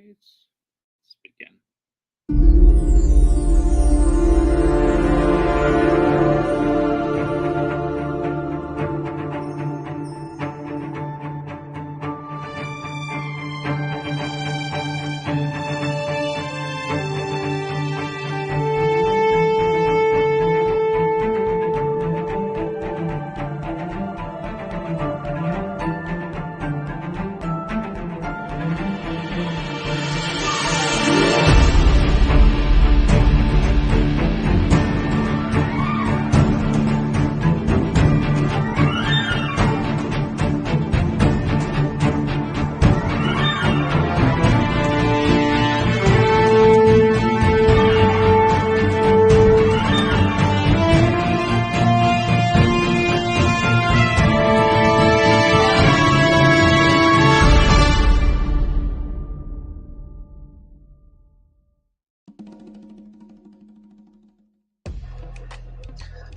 Let's begin.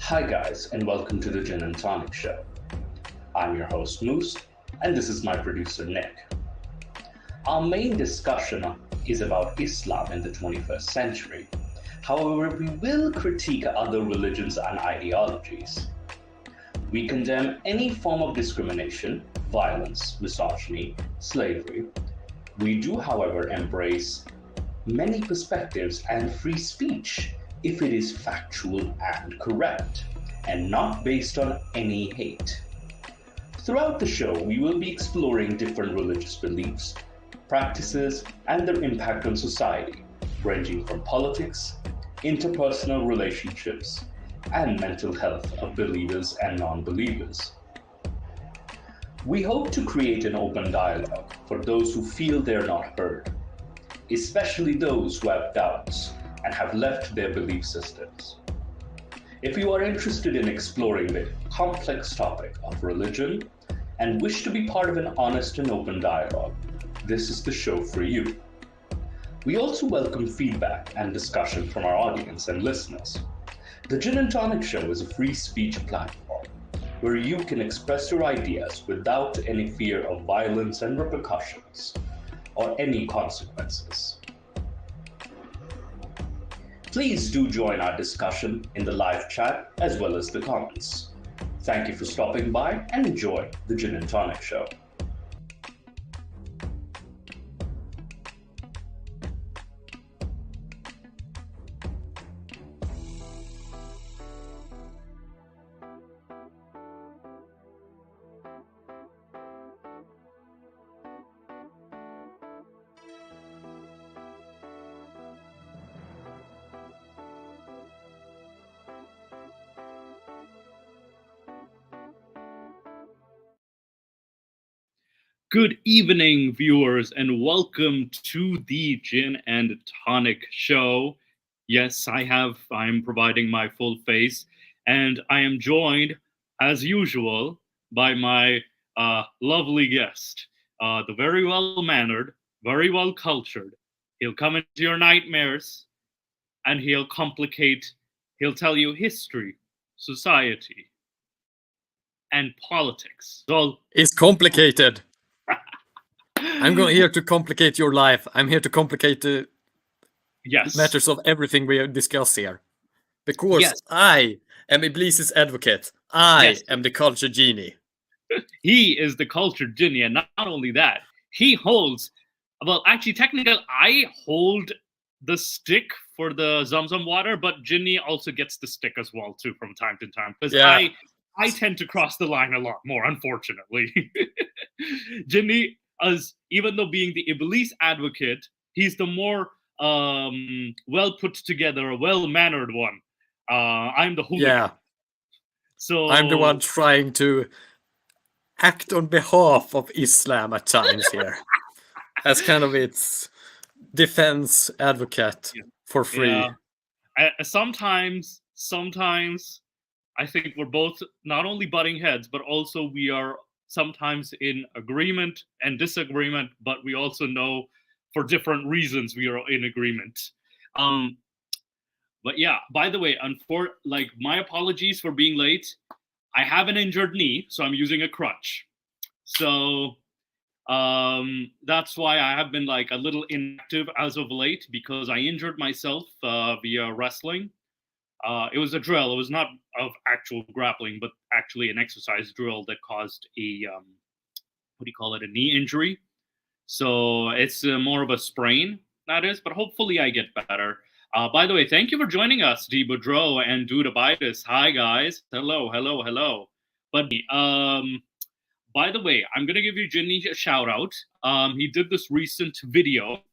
Hi guys, and welcome to the Gin and Tonic Show. I'm your host Moose, and this is my producer Nick. Our main discussion is about Islam in the 21st century. However, we will critique other religions and ideologies. We condemn any form of discrimination, violence, misogyny, slavery. We do, however, embrace many perspectives and free speech if it is factual and correct, and not based on any hate. Throughout the show, we will be exploring different religious beliefs, practices, and their impact on society, ranging from politics, interpersonal relationships, and mental health of believers and non-believers. We hope to create an open dialogue for those who feel they're not heard, especially those who have doubts and have left their belief systems. If you are interested in exploring the complex topic of religion and wish to be part of an honest and open dialogue, this is the show for you. We also welcome feedback and discussion from our audience and listeners. The Gin and Tonic Show is a free speech platform where you can express your ideas without any fear of violence and repercussions or any consequences. Please do join our discussion in the live chat as well as the comments. Thank you for stopping by and enjoy the Gin and Tonic Show. Good evening, viewers, and welcome to the Gin and Tonic Show. Yes, I'm providing my full face, and I am joined, as usual, by my lovely guest, the very well-mannered, very well-cultured. He'll come into your nightmares, and he'll tell you history, society, and politics. It's complicated. I'm here to complicate your life. I'm here to complicate the matters of everything we discuss here. Because I am Iblis's advocate. I am the culture genie. He is the culture genie, and not only that, he holds, well, actually, technically, I hold the stick for the Zamzam water, but Ginny also gets the stick as well, too, from time to time. Because I tend to cross the line a lot more, unfortunately. Ginny, even though being the Iblis advocate, he's the more well put together, well-mannered one. I'm the hooligan. Yeah. So I'm the one trying to act on behalf of Islam at times here. As kind of its defense advocate for free. Yeah. Sometimes I think we're both not only butting heads, but also we are sometimes in agreement and disagreement, but we also know for different reasons we are in agreement. But yeah, by the way, my apologies for being late. I have an injured knee, so I'm using a crutch. So That's why I have been like a little inactive as of late because I injured myself via wrestling. It was a drill. It was not of actual grappling, but actually an exercise drill that caused a what do you call it? A knee injury. So it's more of a sprain, that is. But hopefully I get better. By the way, thank you for joining us, D. Boudreau and Dudabitis. Hi guys. Hello, hello, hello. But by the way, I'm gonna give you Ginny a shout out. He did this recent video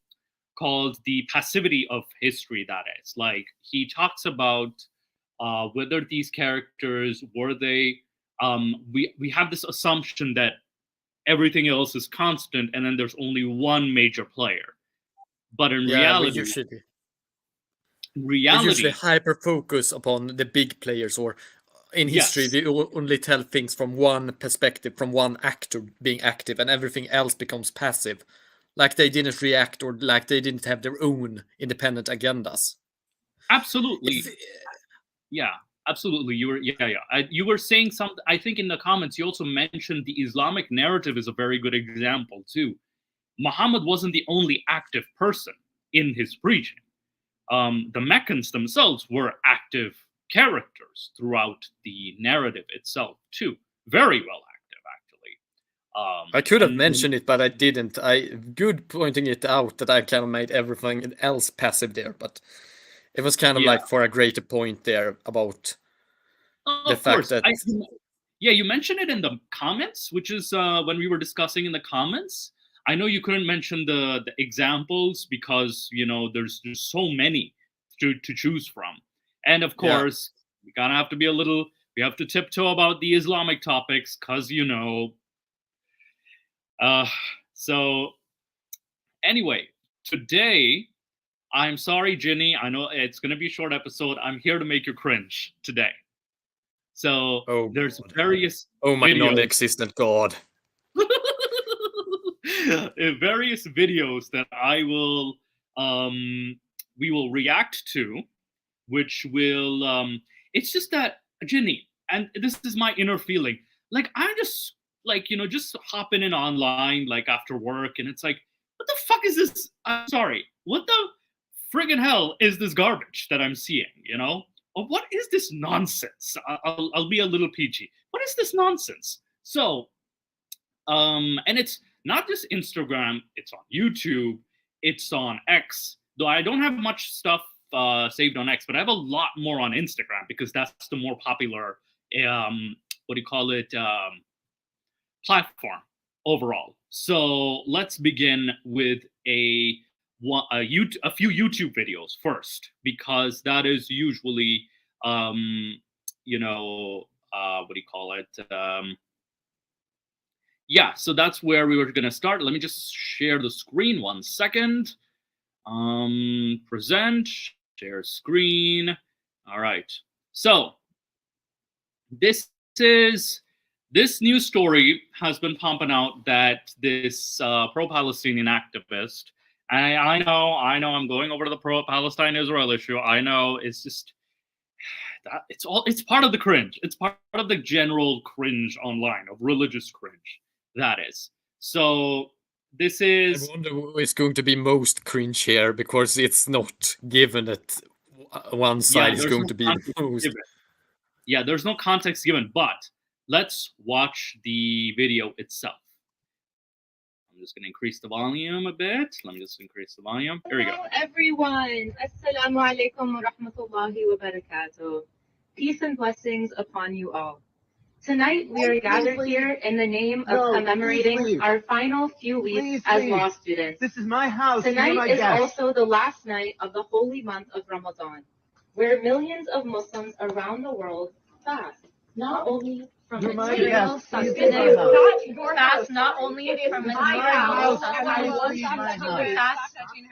called "The Passivity of History." That is, like, he talks about whether these characters were they. We have this assumption that everything else is constant, and then there's only one major player. But in reality, we usually hyper focus upon the big players, or in history, we only tell things from one perspective, from one actor being active, and everything else becomes passive. Like they didn't react, or like they didn't have their own independent agendas. Absolutely. Yeah, absolutely. You were saying something, I think in the comments, you also mentioned the Islamic narrative is a very good example too. Muhammad wasn't the only active person in his preaching. The Meccans themselves were active characters throughout the narrative itself too. Very well active, actually. I could have mentioned it, but I didn't. Good pointing it out that I kind of made everything else passive there, but it was kind of like for a greater point there about the fact that... you mentioned it in the comments, which is when we were discussing in the comments. I know you couldn't mention the examples because, you know, there's so many to choose from. And of course, we kind of have to be we have to tiptoe about the Islamic topics because, you know. So anyway, today, I'm sorry, Ginny. I know it's going to be a short episode. I'm here to make you cringe today. So there's various Oh my non-existent God. Various videos that I will we will react to, which will it's just that, Ginny, and this is my inner feeling, like I'm just like, you know, just hopping in online like after work, and it's like, what the fuck is this? I'm sorry, what the friggin' hell is this garbage that I'm seeing, you know? Or what is this nonsense? I'll be a little PG. What is this nonsense? So and it's not just Instagram, it's on YouTube, it's on X, though I don't have much stuff saved on X, but I have a lot more on Instagram because that's the more popular, what do you call it, platform overall. So let's begin with a few YouTube videos first, because that is usually, you know, what do you call it, yeah, so that's where we were going to start. Let me just share the screen 1 second. Present, share screen. All right. So this news story has been pumping out that this pro-Palestinian activist, I know I'm going over to the pro-Palestine-Israel issue. I know it's just, it's part of the cringe. It's part of the general cringe online, of religious cringe. That is. So this is... I wonder who is going to be most cringe here, because it's not given that one side is going to be the most. Yeah, there's no context given, but let's watch the video itself. I'm just going to increase the volume a bit. Let me just increase the volume. Here we go. Hello, everyone. Assalamu alaikum wa rahmatullahi wa barakatuh. Peace and blessings upon you all. Tonight, we are gathered here in the name of commemorating our final few weeks as law students. This is my house. Tonight is also the last night of the holy month of Ramadan, where millions of Muslims around the world fast, not only from material sustenance, not only from material sustenance.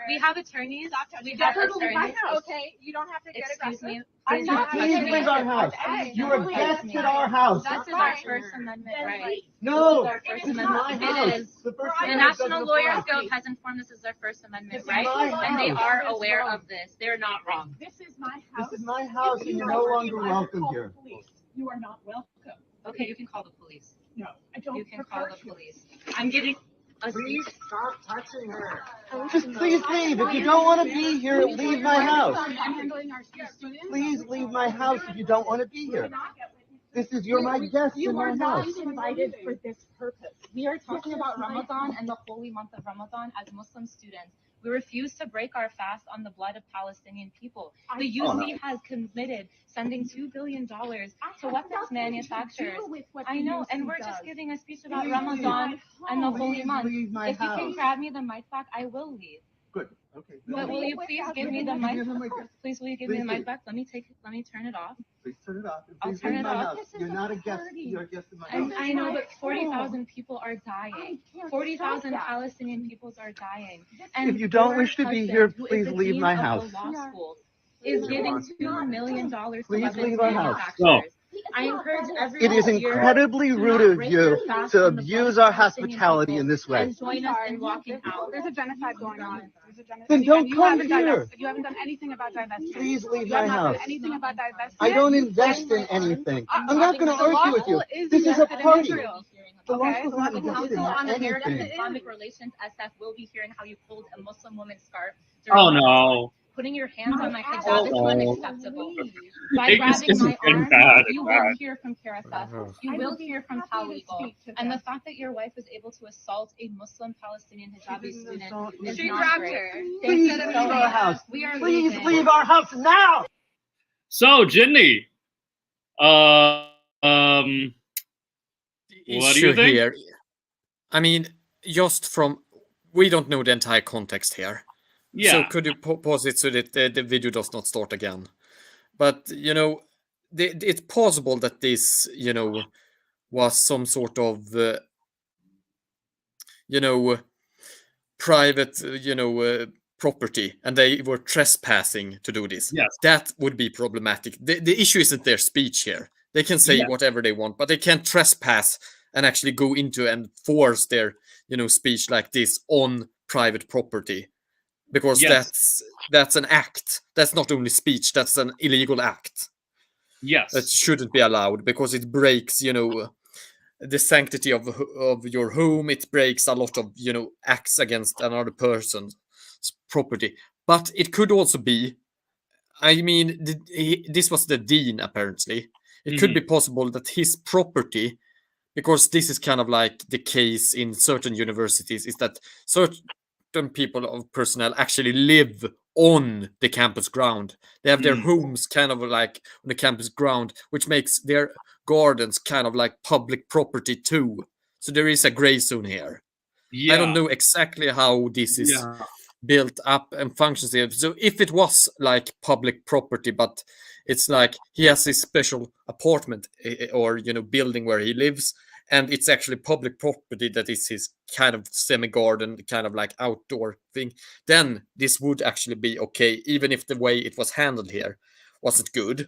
We have attorneys. We have attorneys. Okay, you don't have to get aggressive. I'm not please leave our house. You are guests at our house. This is our First Amendment right. No, this is my house. It is. The National Lawyers Guild has informed us this is their First Amendment right, and they are aware of this. They're not wrong. This is my house. This is my house, and you're no longer welcome here. You are not welcome. Okay, you can call the police. No, I don't. You can call the police. I'm getting. Please stop touching her. Just please leave. If you don't want to be here, leave my house. Please leave my house if you don't want to be here. This is, you're my guest in my house. You are not invited for this purpose. We are talking about Ramadan and the holy month of Ramadan as Muslim students. We refuse to break our fast on the blood of Palestinian people. The UC has committed sending $2 billion to weapons manufacturers. I know, and we're just giving a speech about Ramadan and the holy month. If you can grab me the mic back, I will leave. Good. Okay. But will you please give me the mic? Please, will you give me the mic back? Let me turn it off. Please turn it off. I'll turn it off. You're not a guest. You're a guest in my house. I know, but 40,000 people are dying. 40,000 Palestinian peoples are dying. And if you don't wish to be here, please leave my house. Is giving $2 million to Please weapons leave our house. manufacturers. I encourage everyone It is incredibly rude of you to abuse our hospitality in this way. and join us in walking out. There's a genocide going on. Then don't You come haven't here. You haven't done anything about divestment. Please leave You my have not house. done anything about divestment. I don't invest in anything. I'm not going to argue with you. This is a party. The law Okay. school's not The invested Council on in American anything. Islamic Relations (SF) will be hearing how you pulled a Muslim woman's scarf. Oh no. Putting your hands on my hijab is Oh. unacceptable. By This grabbing is my getting arm, bad and you bad. will hear from KRSF. You will hear from Taliban. And the fact that your wife was able to assault a Muslim Palestinian hijabi student is She not grabbed great. her. Thank Please you leave so our much. house. We are Please leaving. leave our house now. So, Ginny, what do you issue think? here, I mean, just from, we don't know the entire context here. Yeah. So could you pause it so that the video does not start again? But, you know, it's possible that this, you know, was some sort of, you know, private, property, and they were trespassing to do this. Yes. That would be problematic. The issue isn't their speech here. They can say Yeah. whatever they want, but they can't trespass and actually go into and force their, you know, speech like this on private property, because Yes. that's an act. That's not only speech. That's an illegal act Yes. that shouldn't be allowed, because it breaks, you know, the sanctity of your home. It breaks a lot of, you know, acts against another person's property. But it could also be, I mean, this was the dean apparently. It could be possible that his property, because this is kind of like the case in certain universities, is that certain people of personnel actually live on the campus ground. They have their homes kind of like on the campus ground, which makes their gardens kind of like public property too. So there is a gray zone here. Yeah. I don't know exactly how this is built up and functions here. So if it was like public property, but it's like he has his special apartment or, you know, building where he lives, and it's actually public property that is his kind of semi-garden, kind of like outdoor thing, then this would actually be okay, even if the way it was handled here wasn't good.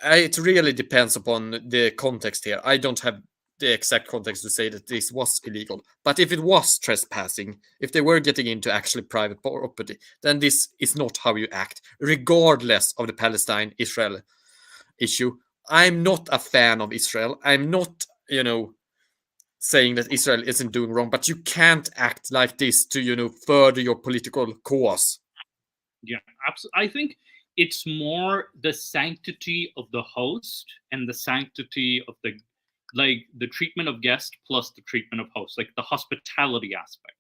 It really depends upon the context here. I don't have the exact context to say that this was illegal. But if it was trespassing, if they were getting into actually private property, then this is not how you act, regardless of the Palestine-Israel issue. I'm not a fan of Israel. I'm not, you know, saying that Israel isn't doing wrong, but you can't act like this to, you know, further your political cause. Yeah, absolutely. I think it's more the sanctity of the host and the sanctity of the, like, the treatment of guest plus the treatment of host, like the hospitality aspect.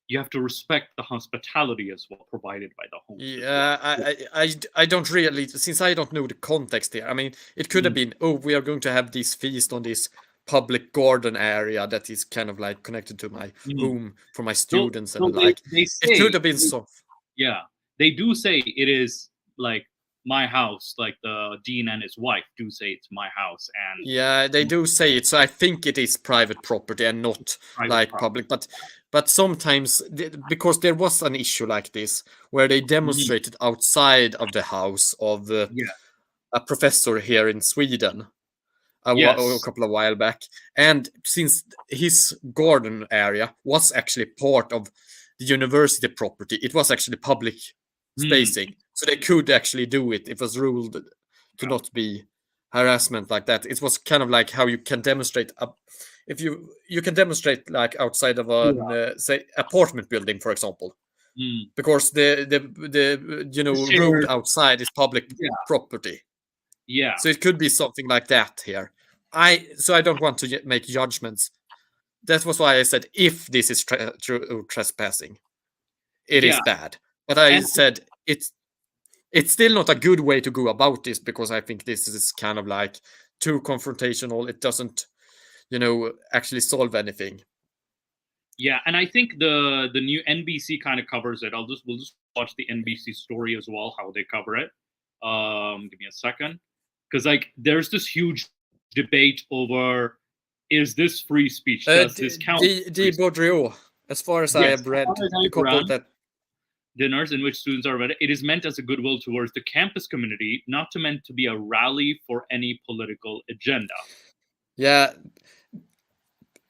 You have to respect the hospitality as well provided by the host. Yeah, I don't really, since I don't know the context here. I mean, it could have been, oh, we are going to have this feast on this public garden area that is kind of like connected to my home for my students, So and like they say, it could have been so. Yeah, they do say it is like my house. Like the dean and his wife do say it's my house, and Yeah, they do say it. So I think it is private property and not Private like property. public. But sometimes, because there was an issue like this where they demonstrated outside of the house of a professor here in Sweden a couple of while back, and since his garden area was actually part of the university property, it was actually public spacing, so they could actually do it. It was ruled to not be harassment like that. It was kind of like how you can demonstrate if you can demonstrate like outside of an say apartment building, for example, because the road outside is public property. Yeah. So it could be something like that here. I don't want to make judgments. That was why I said if this is trespassing, it is bad. But I said it's still not a good way to go about this, because I think this is kind of like too confrontational. It doesn't, actually solve anything. Yeah, and I think the new NBC kind of covers it. We'll just watch the NBC story as well, how they cover it. Give me a second, because like there's this huge debate over, is this free speech? Does this count? Baudrillard, as far as I have read, the couple that dinners in which students are read, it is meant as a goodwill towards the campus community, not meant to be a rally for any political agenda. Yeah,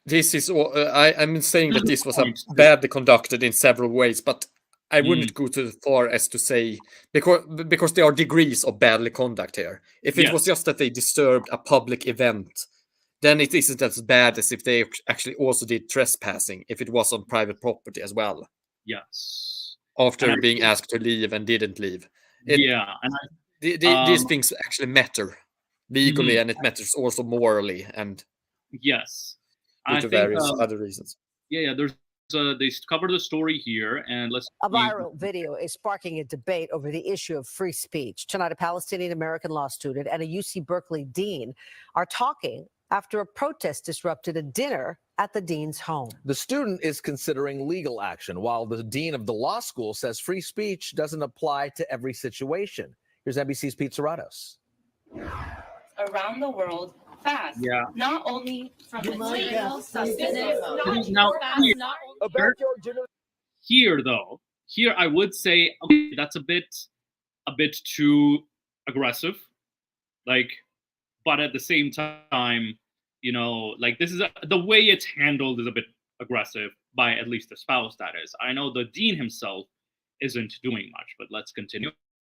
this is. I'm saying that this was badly conducted in several ways, but I wouldn't go too far as to say, because there are degrees of badly conduct here. If it was just that they disturbed a public event, then it isn't as bad as if they actually also did trespassing, if it was on private property as well. Yes. After being asked to leave and didn't leave. These things actually matter legally, and it matters also morally, and due to various other reasons. There's they cover the story here, and a viral video is sparking a debate over the issue of free speech. Tonight, a Palestinian American law student and a UC Berkeley dean are talking after a protest disrupted a dinner at the dean's home. The student is considering legal action, while the dean of the law school says free speech doesn't apply to every situation. Here's NBC's Pete Serratos. Around the world, fast. Yeah. Not only from now here I would say, okay, that's a bit too aggressive, like, but at the same time, like this is the way it's handled is a bit aggressive by at least the spouse, that is. I know the dean himself isn't doing much, but let's continue.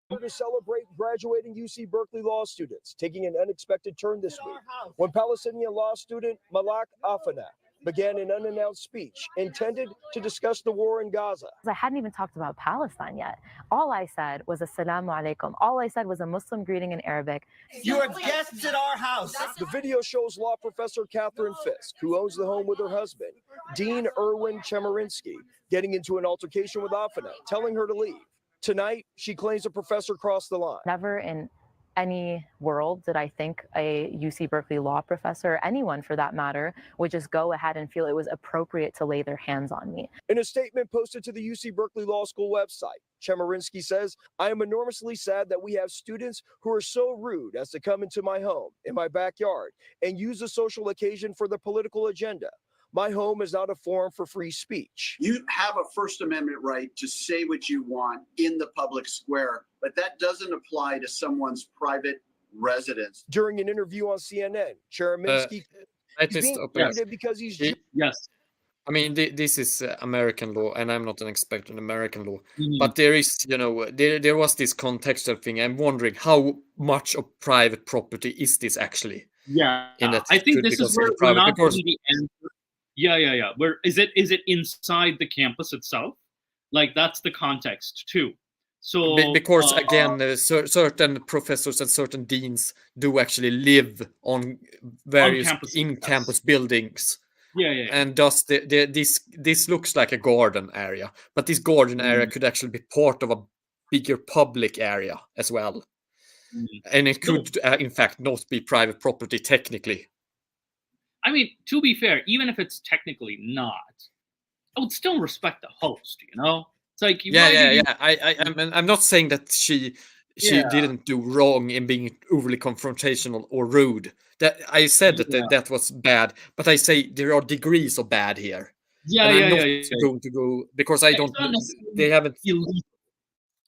To celebrate graduating UC Berkeley law students, taking an unexpected turn this week when Palestinian law student Malak Afana began an unannounced speech intended to discuss the war in Gaza. I hadn't even talked about Palestine yet. All I said was Assalamu alaikum. All I said was a Muslim greeting in Arabic. You are guests at our house. The video shows law professor Catherine Fisk, who owns the home with her husband, Dean Erwin Chemerinsky, getting into an altercation with Afana, telling her to leave. Tonight, she claims the professor crossed the line. Never in any world did I think a UC Berkeley law professor, anyone for that matter, would just go ahead and feel it was appropriate to lay their hands on me. In a statement posted to the UC Berkeley Law School website, Chemerinsky says, I am enormously sad that we have students who are so rude as to come into my home, in my backyard, and use a social occasion for the political agenda. My home is not a forum for free speech. You have a First Amendment right to say what you want in the public square, but that doesn't apply to someone's private residence. During an interview on CNN, Chemerinsky is being targeted because he's Jewish. Yes. I mean, this is American law, and I'm not an expert in American law. But there is, there was this contextual thing. I'm wondering how much of private property is this actually? Yeah, I think this is where we're not getting the answer. Yeah. Where is it inside the campus itself? Like, that's the context too. So because again, certain professors and certain deans do actually live on various campus buildings. Yeah. And thus this looks like a garden area, but this garden area could actually be part of a bigger public area as well. And it could, in fact, not be private property technically. I mean, to be fair, even if it's technically not, I would still respect the host. It's like I'm not saying that she didn't do wrong in being overly confrontational or rude. That I said that was bad, but I say there are degrees of bad here. I'm not going to go because I don't. They haven't.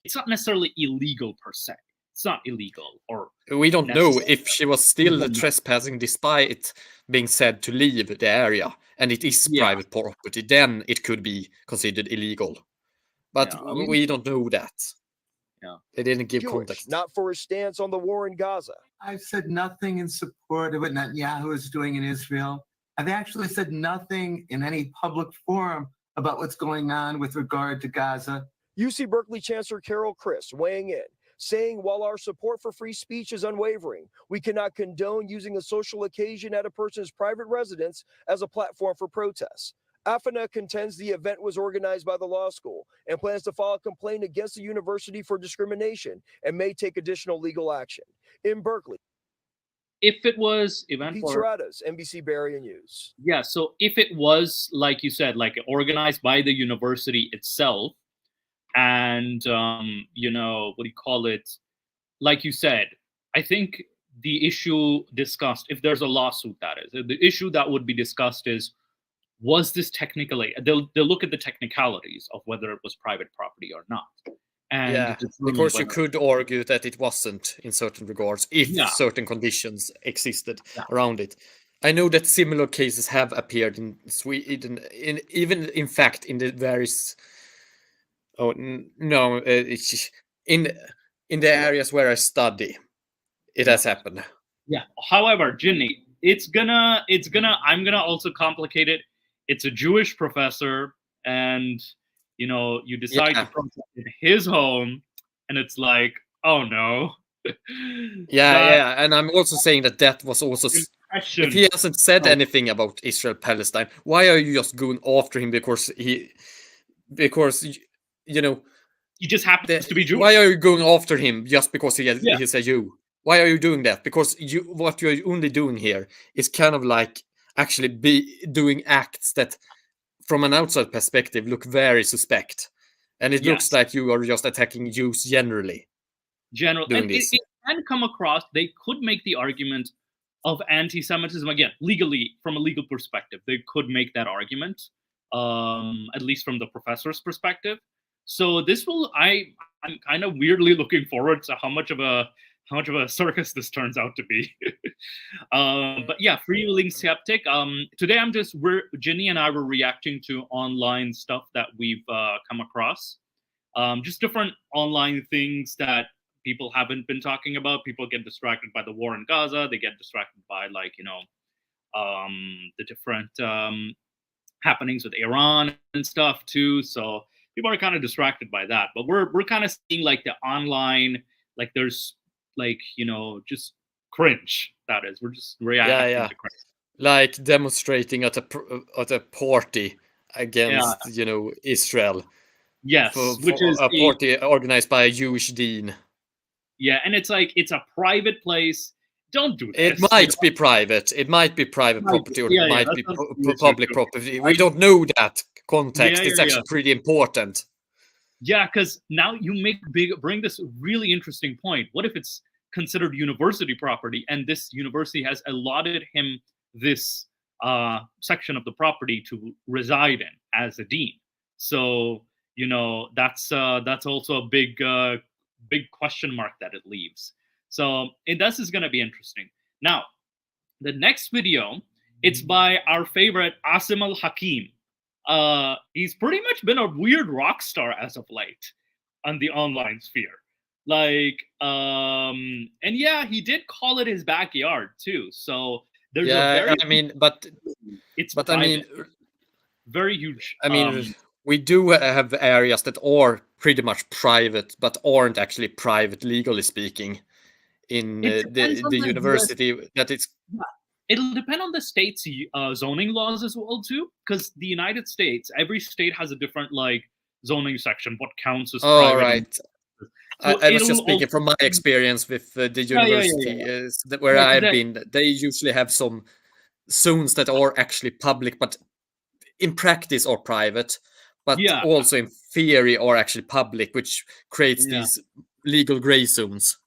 It's not necessarily illegal per se. It's not illegal, or we don't know if she was still trespassing despite it being said to leave the area, and it is private property. Then it could be considered illegal, but we don't know that. Yeah, they didn't give Jewish, context. Not for his stance on the war in Gaza. I've said nothing in support of what Netanyahu is doing in Israel. They actually said nothing in any public forum about what's going on with regard to Gaza. UC Berkeley Chancellor Carol Chris weighing in, saying while our support for free speech is unwavering, we cannot condone using a social occasion at a person's private residence as a platform for protests. AFNA contends the event was organized by the law school and plans to file a complaint against the university for discrimination and may take additional legal action. In Berkeley, if it was event Pete Serratas, NBC Bay Area News. Yeah, so if it was, like you said, like organized by the university itself, and you know, what do you call it? Like you said, I think the issue discussed, if there's a lawsuit, that is, the issue that would be discussed is, was this technically, they'll look at the technicalities of whether it was private property or not. And yeah, because you could argue that it wasn't in certain regards if certain conditions existed around it. I know that similar cases have appeared in Sweden, even in fact in the various. Oh no, it's in the areas where I study, it has happened. Yeah. However, Ginny, I'm gonna also complicate it. It's a Jewish professor, and you know, you decide to protest in his home, and it's like, oh no. Yeah, and I'm also saying that was also. If he hasn't said anything about Israel Palestine, why are you just going after him because you know he just happens to be Jewish? Why are you going after him just because he's a Jew? Why are you doing that? Because what you're only doing here is kind of like actually be doing acts that from an outside perspective look very suspect, and it looks like you are just attacking Jews generally. And it can come across, they could make the argument of anti-Semitism, again, legally, from a legal perspective. They could make that argument, at least from the professor's perspective. So this will, I'm kind of weirdly looking forward to how much of a circus this turns out to be. But yeah, freewheeling skeptic. Today Ginny and I were reacting to online stuff that we've come across. Just different online things that people haven't been talking about. People get distracted by the war in Gaza. They get distracted by, like, you know, the different happenings with Iran and stuff too. So people are kind of distracted by that. But we're kind of seeing like the online, like there's like, you know, just cringe. That is, we're just reacting to cringe. Like demonstrating at a party against you know, Israel. Yes, which is a party organized by a Jewish dean. Yeah, and it's like, it's a private place. Don't do this. It might be private. It might be private property, or it might be public property. We don't know that context. It's actually pretty important. Yeah, because now you bring this really interesting point. What if it's considered university property, and this university has allotted him this section of the property to reside in as a dean? So, you know, that's also a big question mark that it leaves. So this is going to be interesting. Now, the next video, it's by our favorite Asim al-Hakim. He's pretty much been a weird rock star as of late on the online sphere. Like, and yeah, he did call it his backyard too. So there's it's very huge. I mean, we do have areas that are pretty much private, but aren't actually private, legally speaking, in the university. That it's. It'll depend on the state's zoning laws as well too, because the United States, every state has a different like zoning section. What counts as private? Oh, right. So I was just speaking from my experience with the university where I've been. They usually have some zones that are actually public, but in practice are private, but also in theory are actually public, which creates these legal gray zones.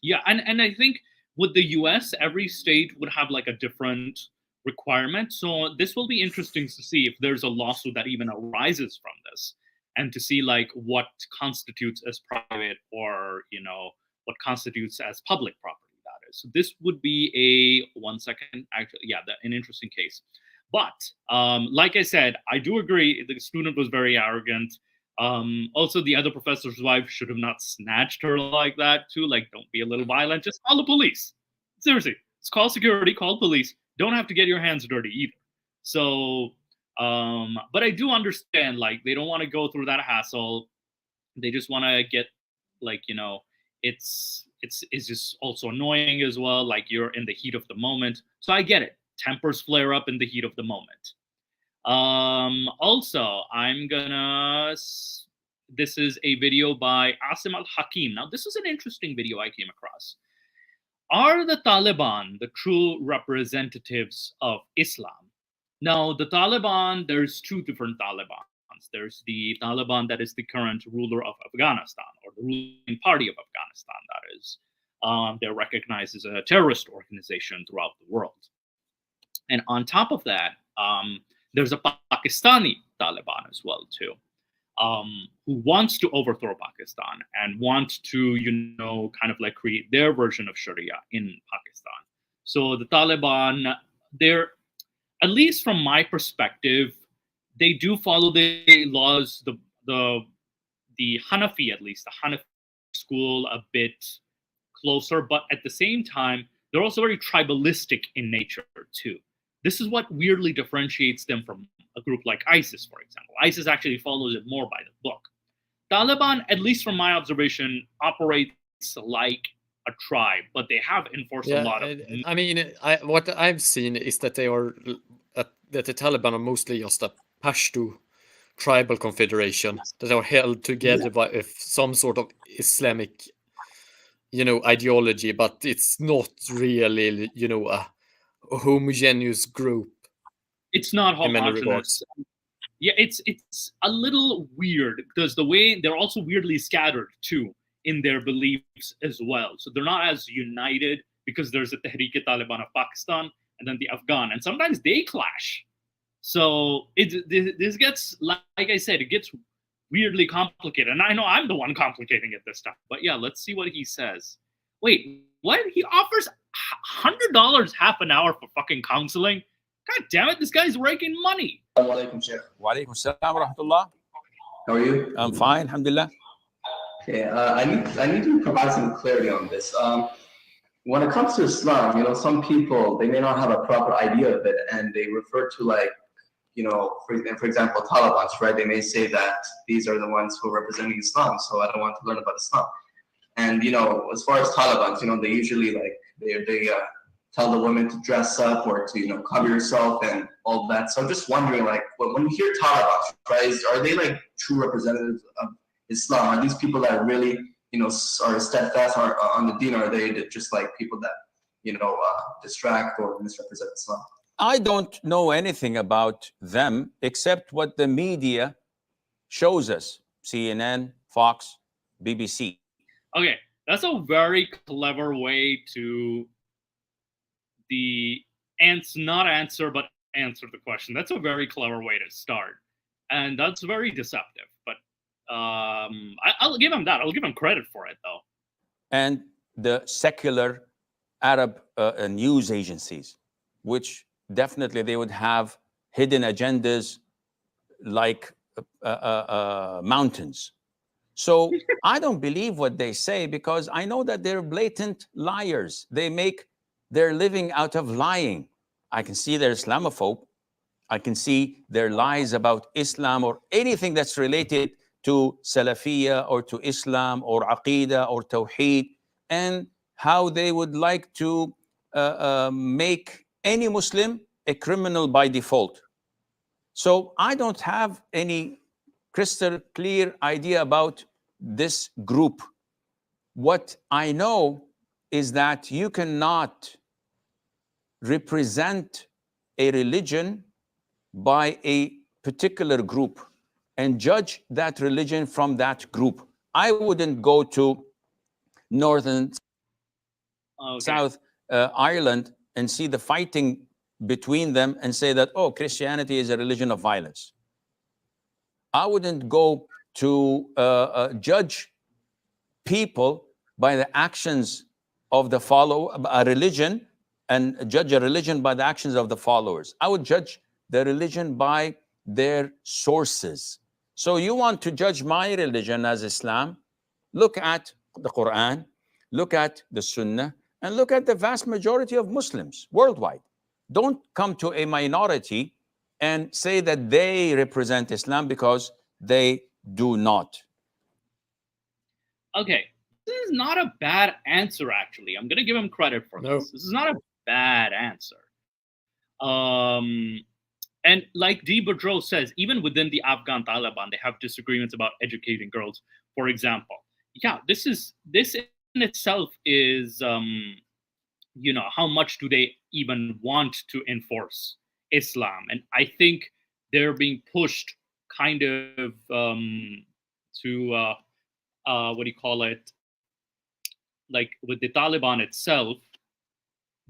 Yeah, and I think with the US, every state would have like a different requirement. So this will be interesting to see if there's a lawsuit that even arises from this, and to see like what constitutes as private, or, you know, what constitutes as public property, that is. So this would be an interesting case. But like I said, I do agree the student was very arrogant. Also, the other professor's wife should have not snatched her like that too. Like, don't be a little violent. Just call the police. Seriously, just call security, call police. Don't have to get your hands dirty either. So, but I do understand, like, they don't want to go through that hassle. They just want to get, like, it's just also annoying as well. Like, you're in the heat of the moment. So I get it. Tempers flare up in the heat of the moment. Also, this is a video by Asim al-Hakim. Now, this is an interesting video I came across. Are the Taliban the true representatives of Islam? Now, the Taliban, there's two different Talibans. There's the Taliban that is the current ruler of Afghanistan, or the ruling party of Afghanistan, that is. They're recognized as a terrorist organization throughout the world. And on top of that, there's a Pakistani Taliban as well, too, who wants to overthrow Pakistan and want to, kind of like create their version of Sharia in Pakistan. So the Taliban, they're, at least from my perspective, they do follow the laws, the Hanafi, at least, the Hanafi school a bit closer, but at the same time, they're also very tribalistic in nature, too. This is what weirdly differentiates them from a group like ISIS, for example. ISIS actually follows it more by the book. Taliban, at least from my observation, operates like a tribe, but they have enforced a lot of. I mean, what I've seen is that that the Taliban are mostly just a Pashto tribal confederation that are held together by some sort of Islamic, ideology, but it's not really, a homogeneous group. It's not homogeneous. Yeah, it's a little weird because the way they're also weirdly scattered too in their beliefs as well. So they're not as united because there's the Tehrik-e-Taliban of Pakistan and then the Afghan, and sometimes they clash. So this gets, like I said, it gets weirdly complicated. And I know I'm the one complicating it this time. But yeah, let's see what he says. Wait, what? He offers $100 half an hour for fucking counseling? God damn it, this guy's raking money. Walaikum salam wa rahmatullah. How are you? I'm fine, alhamdulillah. Okay, I need to provide some clarity on this. When it comes to Islam, some people, they may not have a proper idea of it, and they refer to, like, for example, Taliban, right? They may say that these are the ones who are representing Islam, so I don't want to learn about Islam. And as far as Taliban, they usually they tell the women to dress up or to are yourself and all that. So I'm just wondering, like, when you hear Taliban, right, are they like true representatives of Islam? Are these people that really are steadfast on the deen, or are they just like people that distract or misrepresent Islam? I don't know anything about them except what the media shows us: CNN, Fox, BBC. Okay, that's a very clever way to not answer, but answer the question. That's a very clever way to start, and that's very deceptive. But I'll give him that. I'll give him credit for it, though. And the secular Arab news agencies, which definitely they would have hidden agendas like mountains. So I don't believe what they say because I know that they're blatant liars. They make their living out of lying. I can see they're Islamophobe. I can see their lies about Islam or anything that's related to Salafiyya or to Islam or Aqidah or Tawheed, and how they would like to make any Muslim a criminal by default. So I don't have any crystal clear idea about this group. What I know is that you cannot represent a religion by a particular group and judge that religion from that group. I wouldn't go to Northern South Ireland and see the fighting between them and say that, oh, Christianity is a religion of violence. I wouldn't go to judge people by the actions of the a religion, and judge a religion by the actions of the followers. I would judge the religion by their sources. So you want to judge my religion as Islam? Look at the Quran, look at the Sunnah, and look at the vast majority of Muslims worldwide. Don't come to a minority and say that they represent Islam, because they do not. Okay, this is not a bad answer, actually. I'm going to give him credit for this. This is not a bad answer. And like D. Boudreaux says, even within the Afghan Taliban, they have disagreements about educating girls, for example. Yeah, this in itself is, you know, how much do they even want to enforce Islam? And I think they're being pushed kind of to, what do you call it? Like with the Taliban itself,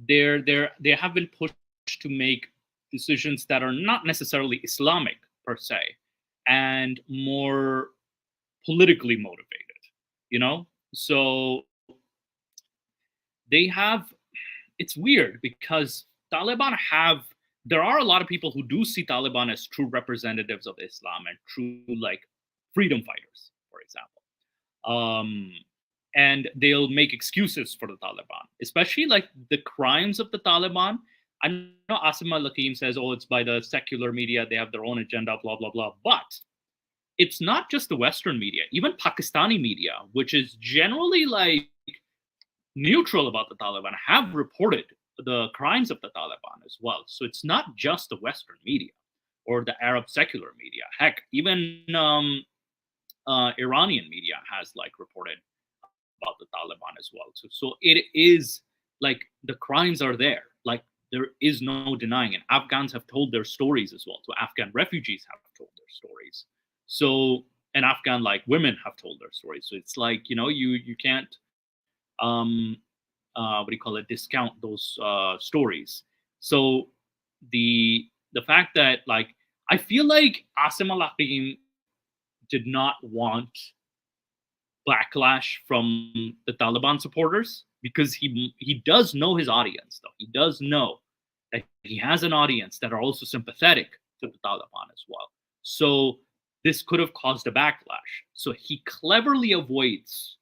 they have been pushed to make decisions that are not necessarily Islamic per se, and more politically motivated, you know? So they have, it's weird because Taliban have, there are a lot of people who do see Taliban as true representatives of Islam and true like freedom fighters, for example. And they'll make excuses for the Taliban, especially like the crimes of the Taliban. I know Asim al-Hakim says, oh, it's by the secular media, they have their own agenda, blah, blah, blah. But it's not just the Western media, even Pakistani media, which is generally like neutral about the Taliban, have reported the crimes of the Taliban as well. So it's not just the Western media or the Arab secular media. Heck, even Iranian media has like reported about the Taliban as well. So it is like the crimes are there. Like there is no denying it. Afghans have told their stories as well. So Afghan refugees have told their stories. So, and Afghan like women have told their stories. So it's like, you know, you can't what do you call it, discount those stories. So the fact that like I feel like Asim al-Hakim did not want backlash from the Taliban supporters, because he does know his audience, though. He does know that he has an audience that are also sympathetic to the Taliban as well. So this could have caused a backlash. So he cleverly avoids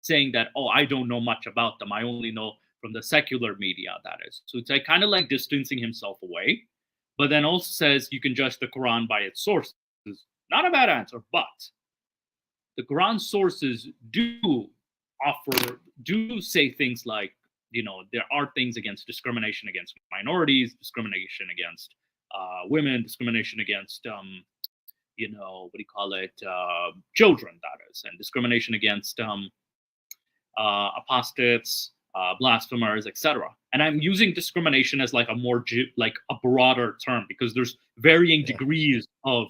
saying that, oh, I don't know much about them. I only know from the secular media, that is. So it's like kind of like distancing himself away, but then also says you can judge the Quran by its sources. Not a bad answer, but the Quran sources do say things like, you know, there are things against discrimination against minorities, discrimination against women, discrimination against, you know, what do you call it, children, that is, and discrimination against apostates, blasphemers, etc. And I'm using discrimination as like a more like a broader term, because there's varying degrees of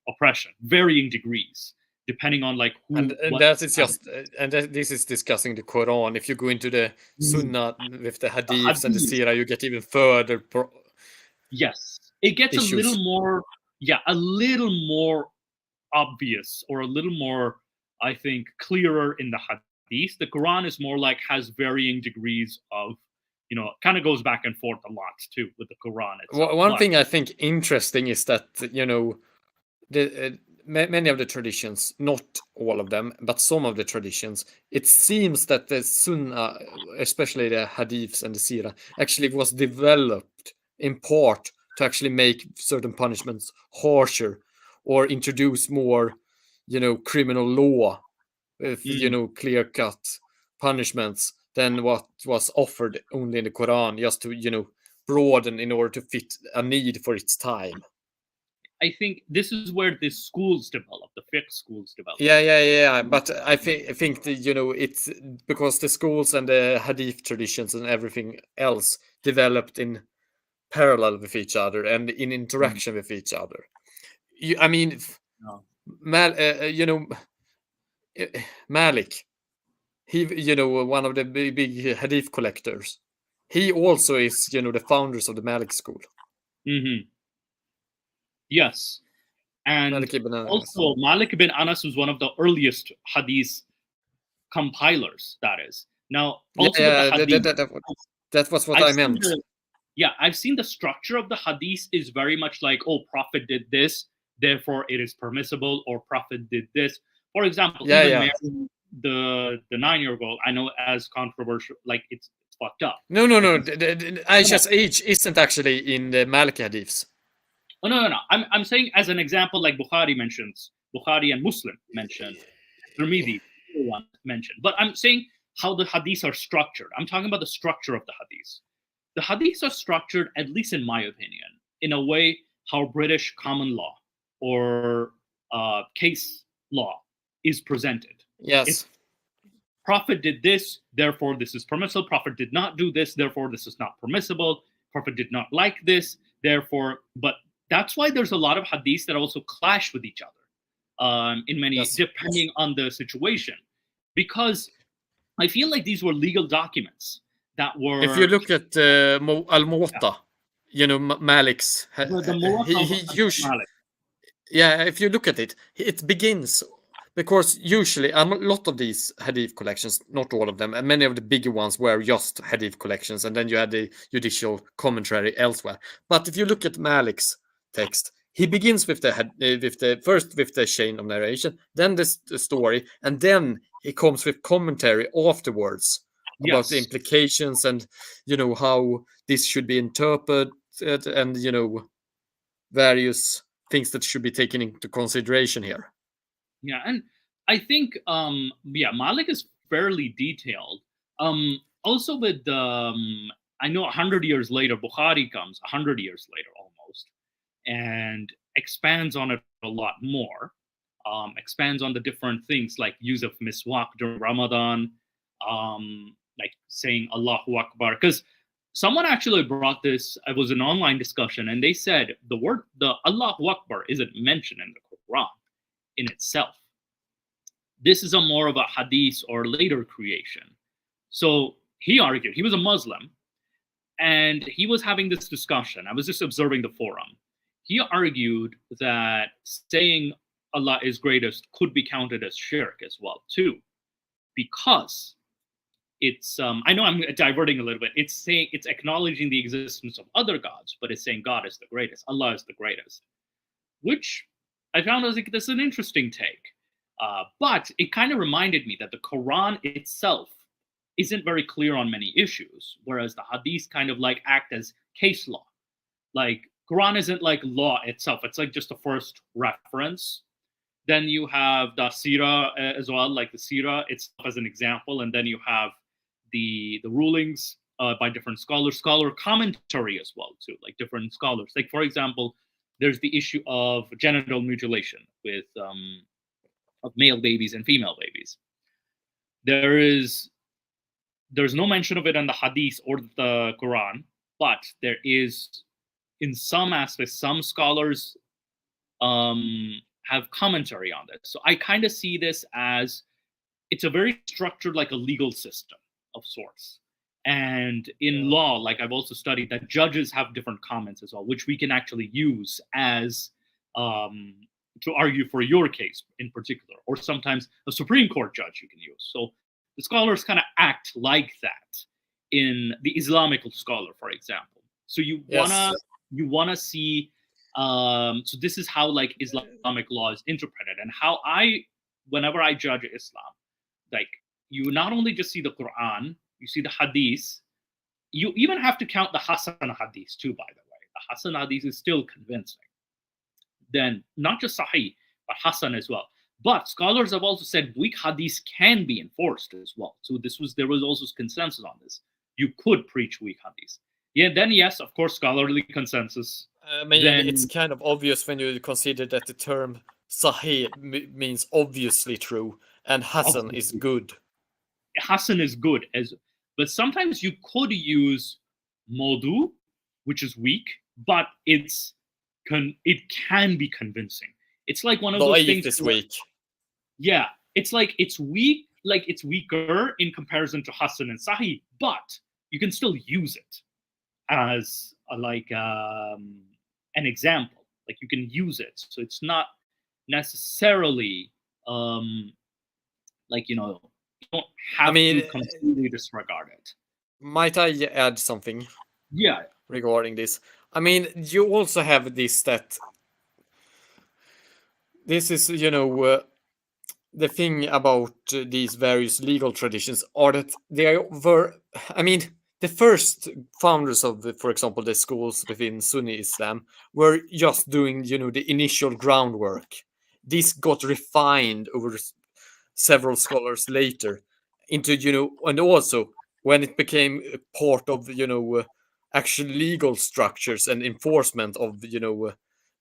oppression, varying degrees, depending on like who. And that is just, this is discussing the Quran. If you go into the Sunnah with the Hadiths and the Sirah, you get even further. Yes, it gets issues. a little more, a little more obvious, or a little more, I think, clearer in the Hadith. The Quran is more like has varying degrees of, you know, kind of goes back and forth a lot too with the Quran itself. One thing I think interesting is that, you know, the many of the traditions, not all of them, but some of the traditions, it seems that the Sunnah, especially the Hadiths and the Sirah, actually was developed in part to actually make certain punishments harsher, or introduce more, you know, criminal law with, you know, clear-cut punishments than what was offered only in the Quran, just to, you know, broaden in order to fit a need for its time. I think this is where the schools develop, the fiqh schools develop. Yeah. But I think that, you know, it's because the schools and the Hadith traditions and everything else developed in parallel with each other and in interaction with each other. I mean, you know, Malik, he, you know, one of the big Hadith collectors, he also is, you know, the founders of the Malik school. Yes. And also Malik ibn Anas was one of the earliest Hadith compilers, that is. Now, also that was what I meant. I've seen the structure of the Hadith is very much like, oh, Prophet did this, therefore it is permissible, or Prophet did this. For example, marrying the 9-year-old, I know as controversial, like it's fucked up. No. Aisha's age isn't actually in the Maliki hadiths. Oh, no. I'm saying as an example, like Bukhari and Muslim mentioned, Tirmidhi one mentioned. But I'm saying how the hadiths are structured. I'm talking about the structure of the hadiths. The hadiths are structured, at least in my opinion, in a way how British common law or case law is presented. Yes. If Prophet did this, therefore this is permissible. Prophet did not do this, therefore this is not permissible. Prophet did not like this, therefore. But that's why there's a lot of hadiths that also clash with each other in many, depending on the situation. Because I feel like these were legal documents that were... If you look at Al-Muwatta, Malik's... if you look at it, it begins... Because usually, a lot of these hadith collections, not all of them, and many of the bigger ones were just hadith collections, and then you had the judicial commentary elsewhere. But if you look at Malik's text, he begins with the chain of narration, then the story, and then he comes with commentary afterwards about the implications and how this should be interpreted, and various things that should be taken into consideration here. Yeah, and I think Malik is fairly detailed. Also with I know 100 years later, Bukhari comes 100 years later almost, and expands on it a lot more. Expands on the different things like use of miswak during Ramadan, like saying Allahu Akbar. Because someone actually brought this, it was an online discussion, and they said the Allahu Akbar isn't mentioned in the Quran in itself. This is a more of a hadith or later creation. So he argued, he was a Muslim, and he was having this discussion. I was just observing the forum. He argued that saying Allah is greatest could be counted as shirk as well too, because it's I know I'm diverting a little bit. It's saying, it's acknowledging the existence of other gods, but it's saying God is the greatest, Allah is the greatest, which I found was like, this is an interesting take. But it kind of reminded me that the Quran itself isn't very clear on many issues, whereas the hadith kind of like act as case law. Like Quran isn't like law itself, it's like just the first reference. Then you have the Sirah as well, like the Sirah itself as an example, and then you have the rulings by different scholars, scholar commentary as well too, like different scholars. Like for example, there's the issue of genital mutilation with of male babies and female babies. There's no mention of it in the hadith or the Quran, but there is, in some aspects, some scholars have commentary on this. So I kind of see this as, it's a very structured, like a legal system of sorts. And in law, like I've also studied that judges have different comments as well, which we can actually use as to argue for your case in particular, or sometimes a Supreme Court judge you can use. So the scholars kind of act like that in the Islamic scholar, for example. So you wanna see. So this is how like Islamic law is interpreted, and how whenever I judge Islam, like you not only just see the Quran, you see the hadith. You even have to count the Hasan hadith too. By the way, the Hasan hadith is still convincing. Then not just Sahih, but Hasan as well. But scholars have also said weak hadith can be enforced as well. So there was also consensus on this. You could preach weak hadith. Yeah, then yes, of course, scholarly consensus. I mean, it's kind of obvious when you consider that the term Sahih means obviously true, and Hasan is good. Hasan is good, but sometimes you could use Modu, which is weak, but it can be convincing. It's like one of those things. Is weak. Yeah, it's like it's weak, like it's weaker in comparison to Hasan and Sahih, but you can still use it as an example. Like you can use it, so it's not necessarily like you don't have to completely disregard it. Might I add something? Yeah. Regarding this, I mean, you also have this is the thing about these various legal traditions are that they the first founders of, for example, the schools within Sunni Islam were just doing, the initial groundwork. This got refined over several scholars later into, and also when it became a part of, actual legal structures and enforcement of,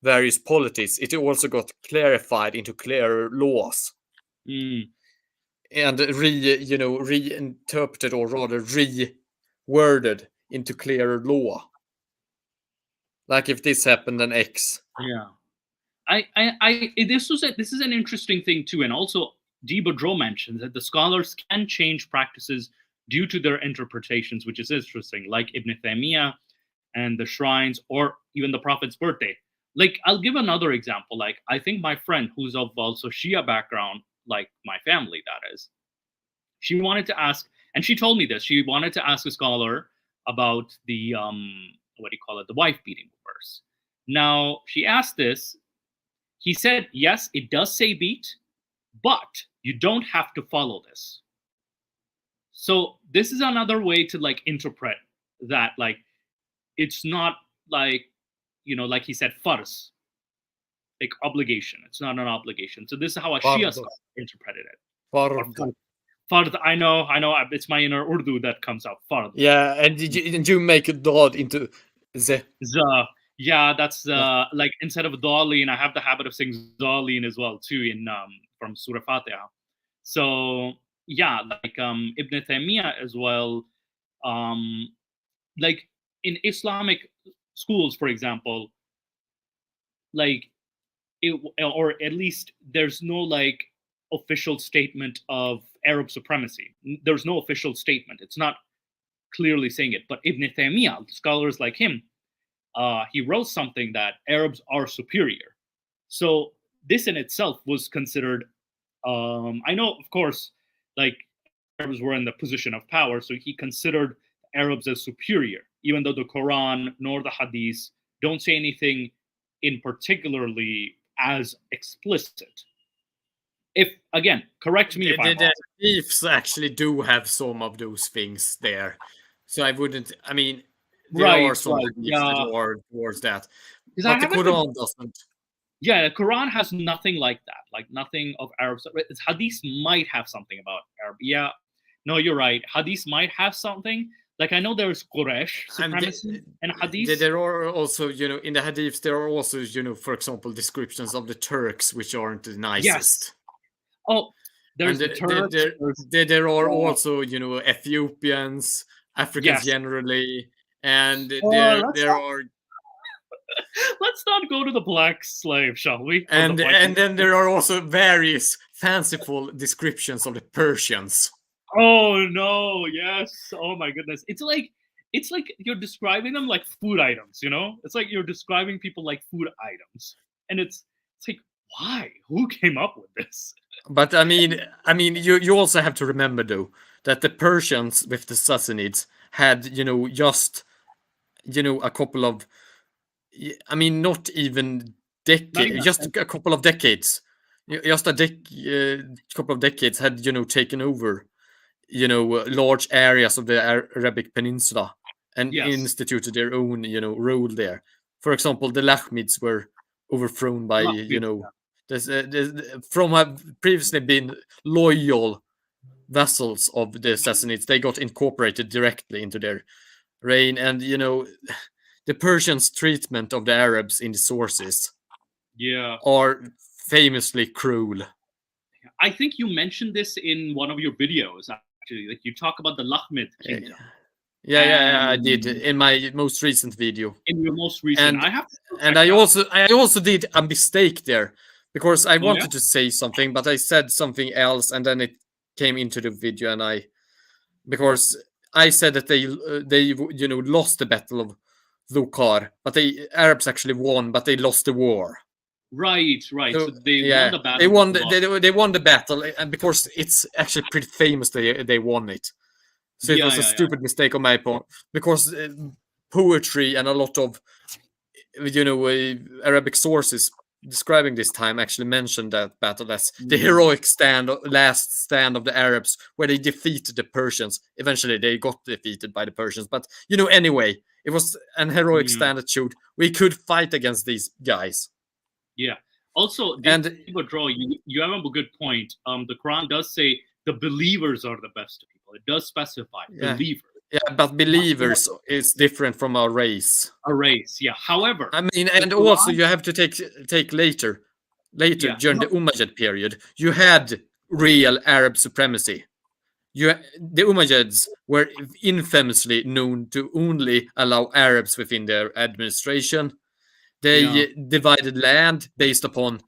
various polities, it also got clarified into clearer laws. And reinterpreted, or rather reworded into clearer law. Like if this happened, then X. Yeah. This is an interesting thing too, and also D. Boudreau mentions that the scholars can change practices due to their interpretations, which is interesting, like Ibn Taymiyyah and the shrines, or even the Prophet's birthday. Like, I'll give another example. Like, I think my friend, who's of also Shia background, like my family, that is, she wanted to ask, and she told me this, she wanted to ask a scholar about the, the wife beating verse. Now, she asked this. He said, yes, it does say beat, but you don't have to follow this. So this is another way to like interpret that. Like, it's not like, like he said, fars, like obligation. It's not an obligation. So this is how a Shia scholar interpreted it. Fard, I know. It's my inner Urdu that comes out. Fard. Yeah, and you make a dot into the. Yeah, that's like instead of Dalin, I have the habit of saying Dalin as well too in from Surah Fatiha. So yeah, like Ibn Taymiyyah as well. Like in Islamic schools, for example, like or at least there's no like official statement of Arab supremacy. There's no official statement. It's not clearly saying it. But Ibn Taymiyyah, scholars like him, he wrote something that Arabs are superior. So this in itself was considered, I know, of course, like Arabs were in the position of power, so he considered Arabs as superior, even though the Quran nor the Hadith don't say anything in particularly as explicit. If, again, correct me if I'm wrong. The Hadiths actually do have some of those things there. So I wouldn't, I mean, there are some that are towards that. But the Quran doesn't. Yeah, the Quran has nothing like that, like nothing of Arabs. Hadith might have something about Arab. Yeah, no, you're right. Hadith might have something. Like I know there's Quraysh supremacy and Hadith. There are also, in the Hadiths, there are also, for example, descriptions of the Turks, which aren't the nicest. Yes. Oh, there's the Turks. There are also, Ethiopians, Africans generally, and there are. Let's not go to the black slave, shall we? And then there are also various fanciful descriptions of the Persians. Oh no! Yes. Oh my goodness! It's like you're describing them like food items. It's like you're describing people like food items, and it's like, why? Who came up with this? But I mean, you also have to remember though that the Persians with the Sassanids had, just, a couple of, I mean, not even decades, just a couple of decades, just a couple of decades had, taken over, large areas of the Arabic Peninsula and instituted their own, role there. For example, the Lahmids were overthrown by, from have previously been loyal vassals of the Sassanids. They got incorporated directly into their reign, and the Persians' treatment of the Arabs in the sources are famously cruel. I think you mentioned this in one of your videos, actually. Like you talk about the Lahmid kingdom. Yeah, I did in my most recent video. In your most recent, I also did a mistake there because I wanted to say something, but I said something else, and then it came into the video, and because I said that they lost the Battle of Dhukar, but the Arabs actually won, but they lost the war. Right. So they won the battle. They won the battle, and because it's actually pretty famous, they won it. So it was a stupid mistake on my part, because poetry and a lot of Arabic sources describing this time actually mentioned that battle as the heroic last stand of the Arabs, where they defeated the Persians. Eventually, they got defeated by the Persians, but anyway, it was an heroic stand that showed we could fight against these guys. Yeah. Also, you have a good point. The Quran does say the believers are the best people. It does specify believers. Yeah, but believers is different from a race. A race, yeah. However, I mean, and also you have to take later during the Umayyad period, you had real Arab supremacy. The Umayyads were infamously known to only allow Arabs within their administration. They divided land based upon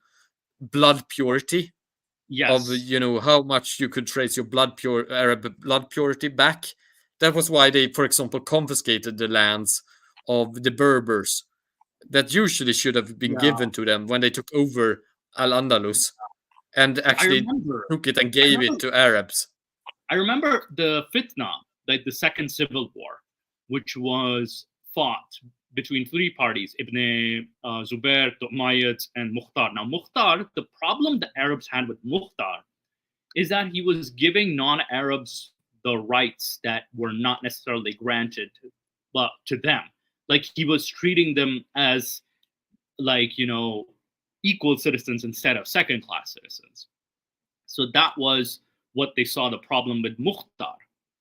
blood purity. Yes. Of how much you could trace your Arab blood purity back. That was why they, for example, confiscated the lands of the Berbers that usually should have been given to them when they took over Al-Andalus, and actually took it and gave it to Arabs. I remember the Fitna, like the Second Civil War, which was fought between three parties, Ibn Zubair, the Umayyads, and Mukhtar. Now, Mukhtar, the problem the Arabs had with Mukhtar is that he was giving non-Arabs the rights that were not necessarily granted to them. Like, he was treating them as, like, equal citizens instead of second-class citizens. So that was what they saw the problem with Mukhtar,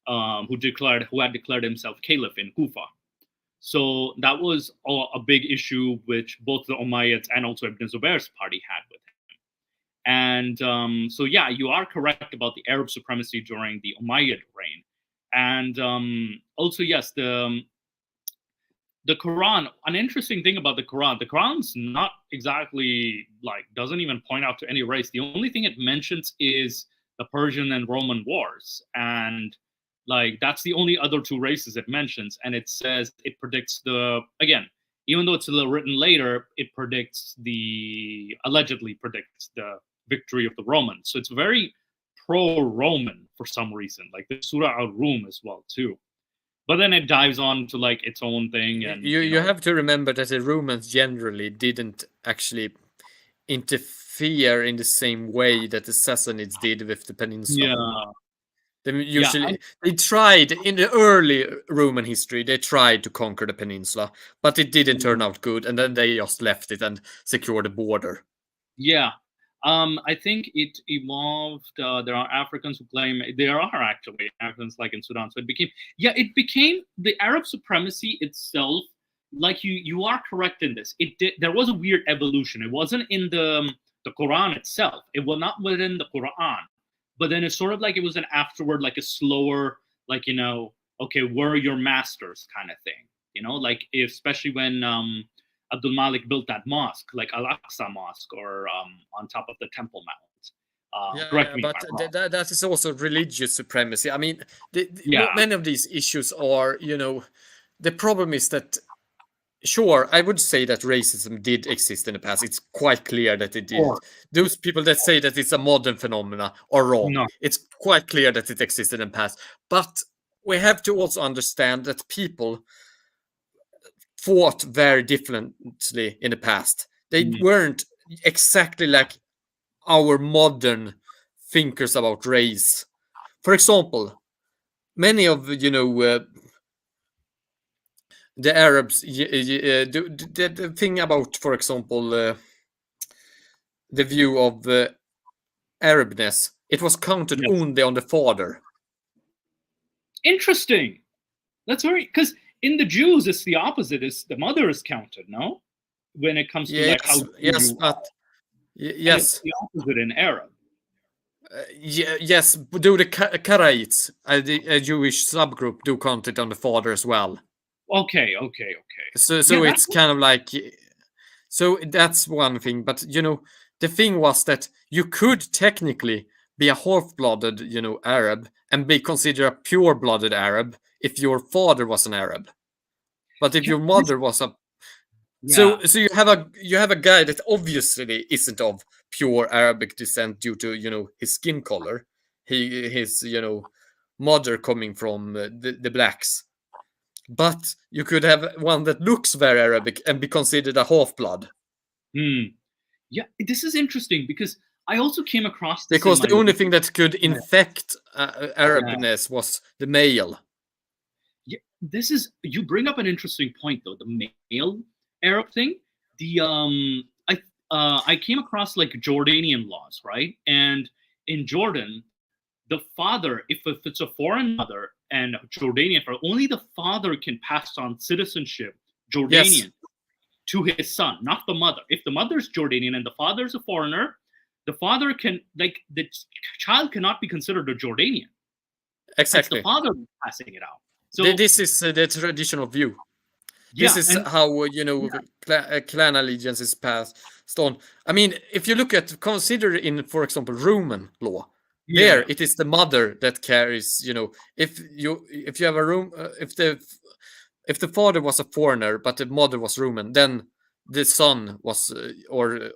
who had declared himself caliph in Kufa. So that was a big issue which both the Umayyads and also Ibn Zubair's party had with him. And so, yeah, you are correct about the Arab supremacy during the Umayyad reign. And also, yes, the Quran, an interesting thing about the Quran's not exactly, doesn't even point out to any race. The only thing it mentions is the Persian and Roman wars. And that's the only other two races it mentions. And it says it predicts again, even though it's a little written later, it allegedly predicts the victory of the Romans. So it's very pro-Roman for some reason, like the Surah al-Rum as well too. But then it dives on to its own thing. And you have to remember that the Romans generally didn't actually interfere in the same way that the Sassanids did with the peninsula. They tried in the early Roman history. They tried to conquer the peninsula, but it didn't turn out good, and then they just left it and secured the border. Yeah. I think it evolved. There are Africans who claim there are actually Africans like in Sudan. So it became the Arab supremacy itself. Like you are correct in this. There was a weird evolution. It wasn't in the Quran itself. It was not within the Quran. But then it's sort of like it was an afterward, like a slower, okay, we're your masters kind of thing. Especially when Abdul Malik built that mosque, like Al-Aqsa Mosque, or on top of the Temple Mount. But that is also religious supremacy. I mean, many of these issues are, the problem is that, sure, I would say that racism did exist in the past. It's quite clear that it did. Those people that say that it's a modern phenomena are wrong. No. It's quite clear that it existed in the past. But we have to also understand that people fought very differently in the past. They weren't exactly like our modern thinkers about race. For example, many of the Arabs, the thing about, for example, the view of Arabness, it was counted only on the father. Interesting. That's very, because in the Jews, it's the opposite. Is the mother is counted, no? When it comes to yes, it's the opposite in Arab. Yes, do the Karaites, a Jewish subgroup, do count it on the father as well. Okay. So it's kind of like, so that's one thing. But the thing was that you could technically be a half-blooded, Arab and be considered a pure-blooded Arab if your father was an Arab. But if your mother was a so you have a guy that obviously isn't of pure Arabic descent due to his skin color, his mother coming from the blacks. But you could have one that looks very Arabic and be considered a half-blood. Yeah, this is interesting because I also came across this because the only thing that could infect Arabness was the male. Yeah, this is, you bring up an interesting point though, the male Arab thing. The I came across like Jordanian laws, right? And in Jordan, the father, if it's a foreign mother and Jordanian, only the father can pass on citizenship Jordanian to his son, not the mother. If the mother's Jordanian and the father's a foreigner, the father can, like, the child cannot be considered a Jordanian. Exactly. It's the father passing it out. So this is the traditional view. This is how clan allegiance is passed on. I mean, if you look at, consider in, for example, Roman law, there it is the mother that carries. If you have a room, if the father was a foreigner but the mother was Roman, then the son was, or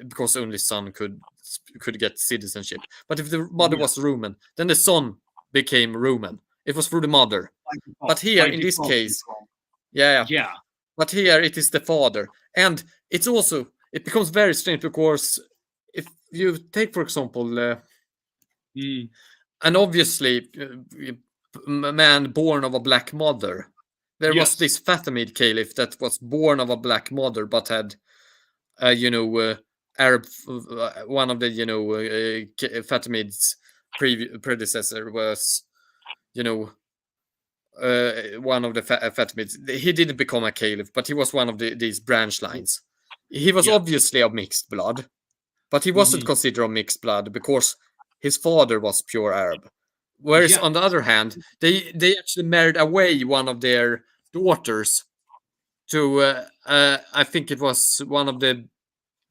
because only son could get citizenship. But if the mother was Roman, then the son became Roman. It was through the mother. But here, in this case, yeah. But here it is the father, and it's also, it becomes very strange because if you take, for example, and obviously a man born of a black mother, there was this Fatimid caliph that was born of a black mother but had, Arab. One of the Fatimids' predecessor was, one of the Fatimids. He didn't become a caliph, but he was one of these branch lines. He was obviously of mixed blood, but he wasn't considered of mixed blood because his father was pure Arab. Whereas on the other hand, they actually married away one of their daughters to I think it was one of the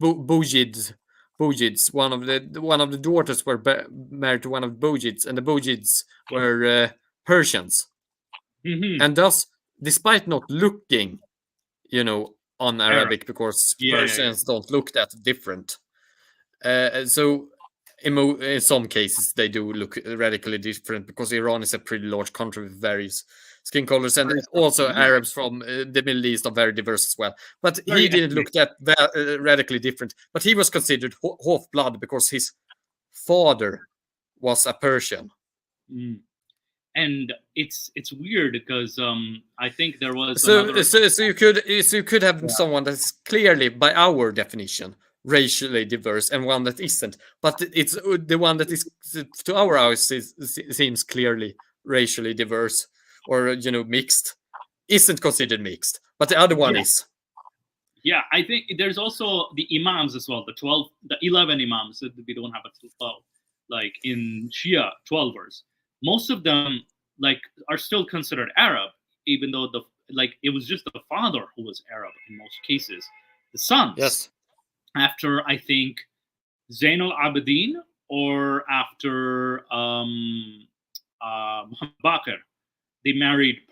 Bujids. One of the daughters were married to one of the Bujids, and the Bujids were Persians. And thus, despite not looking, on Arabic, because Persians don't look that different. So in some cases, they do look radically different because Iran is a pretty large country with various skin colors, and also Arabs from the Middle East are very diverse as well. But he didn't look that radically different. But he was considered half blood because his father was a Persian. And it's weird because I think there was so you could have someone that's clearly, by our definition, racially diverse, and one that isn't. But it's the one that is, to our eyes, seems clearly racially diverse or mixed, isn't considered mixed, but the other one is. Yeah, I think there's also the imams as well. The 11 imams. We don't have a 12, like in Shia 12ers. Most of them are still considered Arab, even though it was just the father who was Arab in most cases. The sons, after I think Zain al-Abidin or after Muhammad Baqir, they married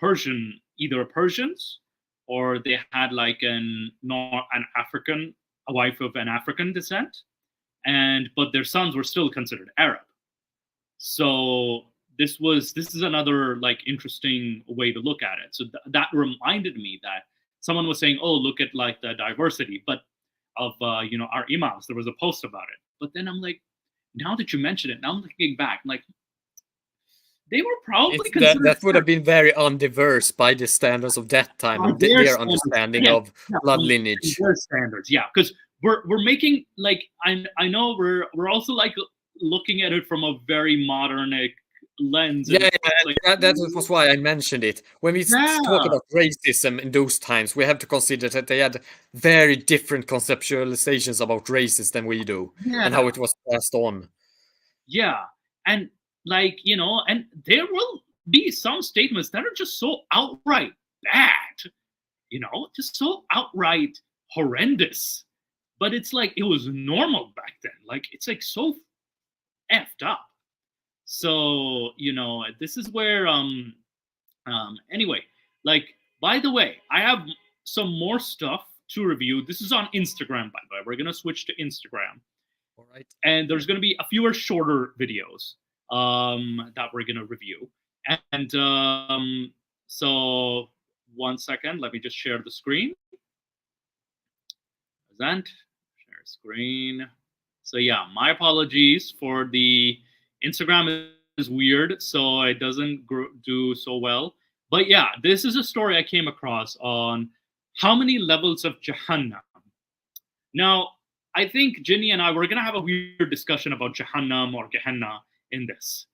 either Persians or they had a wife of an African descent, but their sons were still considered Arab. So this is another interesting way to look at it. So that reminded me that someone was saying, "Oh, look at the diversity," but of our imams, there was a post about it. But then I'm like, now that you mention it, now I'm thinking back, they were probably considered that would have been very undiverse by the standards of that time, and their understanding of blood lineage. Their standards, because we're making I know we're also looking at it from a very modern lens. That was why I mentioned it. When we talk about racism in those times, we have to consider that they had very different conceptualizations about races than we do, and how it was passed on. And and there will be some statements that are just so outright bad, just so outright horrendous. But it's it was normal back then. It's so effed up. So, this is where, anyway, by the way, I have some more stuff to review. This is on Instagram, by the way. We're going to switch to Instagram. All right. And there's going to be a fewer shorter videos that we're going to review. And so 1 second, let me just share the screen. Present, share share screen. So yeah, my apologies for the Instagram is weird, so it doesn't do so well. But yeah, this is a story I came across on how many levels of Jahannam. Now, I think Ginny and I were gonna have a weird discussion about Jahannam or Gehenna in this.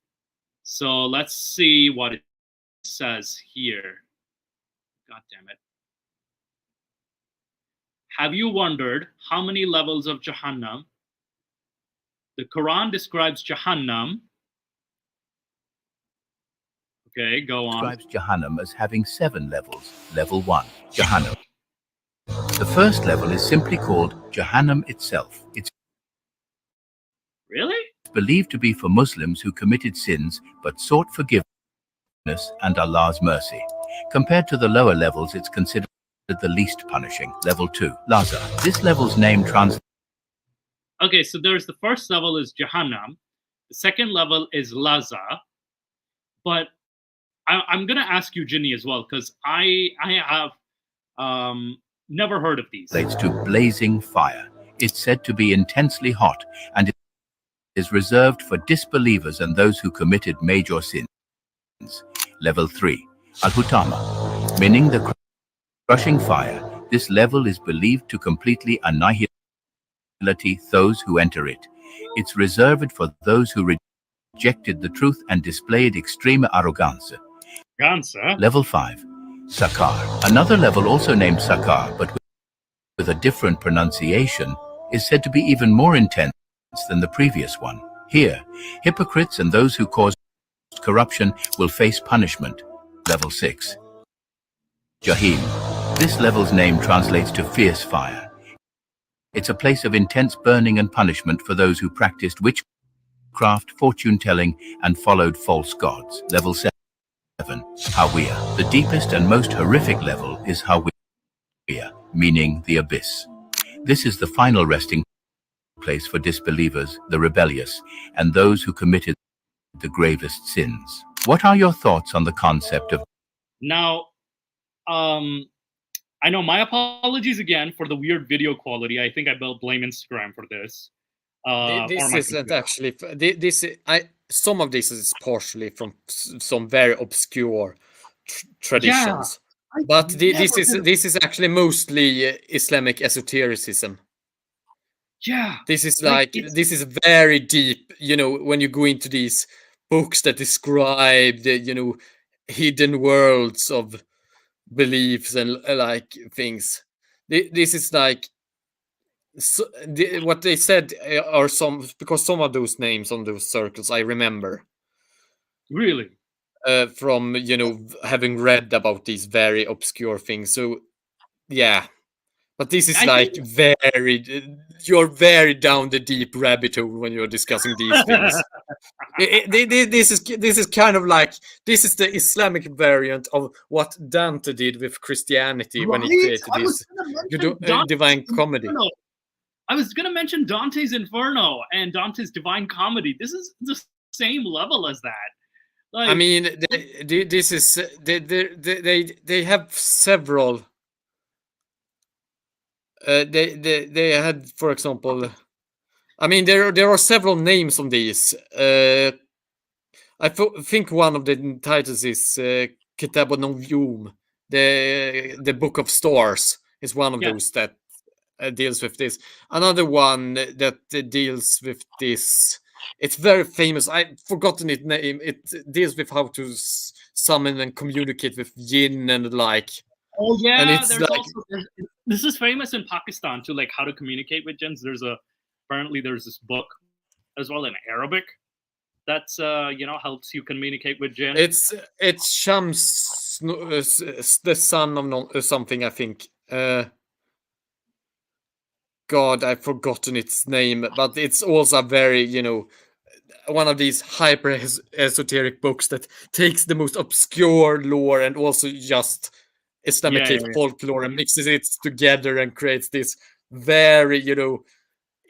So let's see what it says here. God damn it. Have you wondered how many levels of Jahannam? The Quran describes Jahannam. Okay, go on. Describes Jahannam as having 7 levels. Level 1, Jahannam. The first level is simply called Jahannam itself. It's really believed to be for Muslims who committed sins but sought forgiveness and Allah's mercy. Compared to the lower levels, it's considered the least punishing. Level 2, Laza. This level's name translates. Okay, so there's the first level is Jahannam. The second level is Laza. But I'm going to ask you, Ginny, as well, because I have never heard of these. Relates to blazing fire. It's said to be intensely hot and is reserved for disbelievers and those who committed major sins. Level 3, Al-Hutama, meaning the crushing fire. This level is believed to completely annihilate those who enter it. It's reserved for those who rejected the truth and displayed extreme arrogance. Level 5, Sakar. Another level also named Sakar, but with a different pronunciation, is said to be even more intense than the previous one. Here, hypocrites and those who caused corruption will face punishment. Level 6, Jahim. This level's name translates to fierce fire. It's a place of intense burning and punishment for those who practiced witchcraft, fortune-telling, and followed false gods. Level 7, Hawiya. The deepest and most horrific level is Hawiya, meaning the abyss. This is the final resting place for disbelievers, the rebellious, and those who committed the gravest sins. What are your thoughts on the concept of... Now, I know, my apologies again for the weird video quality. I think I will blame Instagram for this. This isn't actually. Some of this is partially from some very obscure traditions, but this is actually mostly Islamic esotericism. Yeah, this is this is very deep. You know, when you go into these books that describe the hidden worlds of beliefs and like things. This is like what they said are because some of those names on those circles I remember. Really? From having read about these very obscure things. So yeah. But this is you're very down the deep rabbit hole when you're discussing these things. This is kind of like, this is the Islamic variant of what Dante did with Christianity when he created this Divine Comedy. I was going to mention Dante's Inferno and Dante's Divine Comedy. This is the same level as that. I mean, this is they have several. They had, for example, I mean, there are several names on these. I think one of the titles is Kitab al-Nujum, the Book of Stars, is one of those that deals with this. Another one that deals with this. It's very famous. I've forgotten its name. It deals with how to summon and communicate with jinn and like. Oh yeah, and it's this is famous in Pakistan too, like how to communicate with jinns. Apparently there's this book as well in Arabic that's helps you communicate with jinn. It's Shams, the son of something, I think. God, I've forgotten its name, but it's also very, one of these hyper esoteric books that takes the most obscure lore and also just Islamic folklore and mixes it together and creates this very,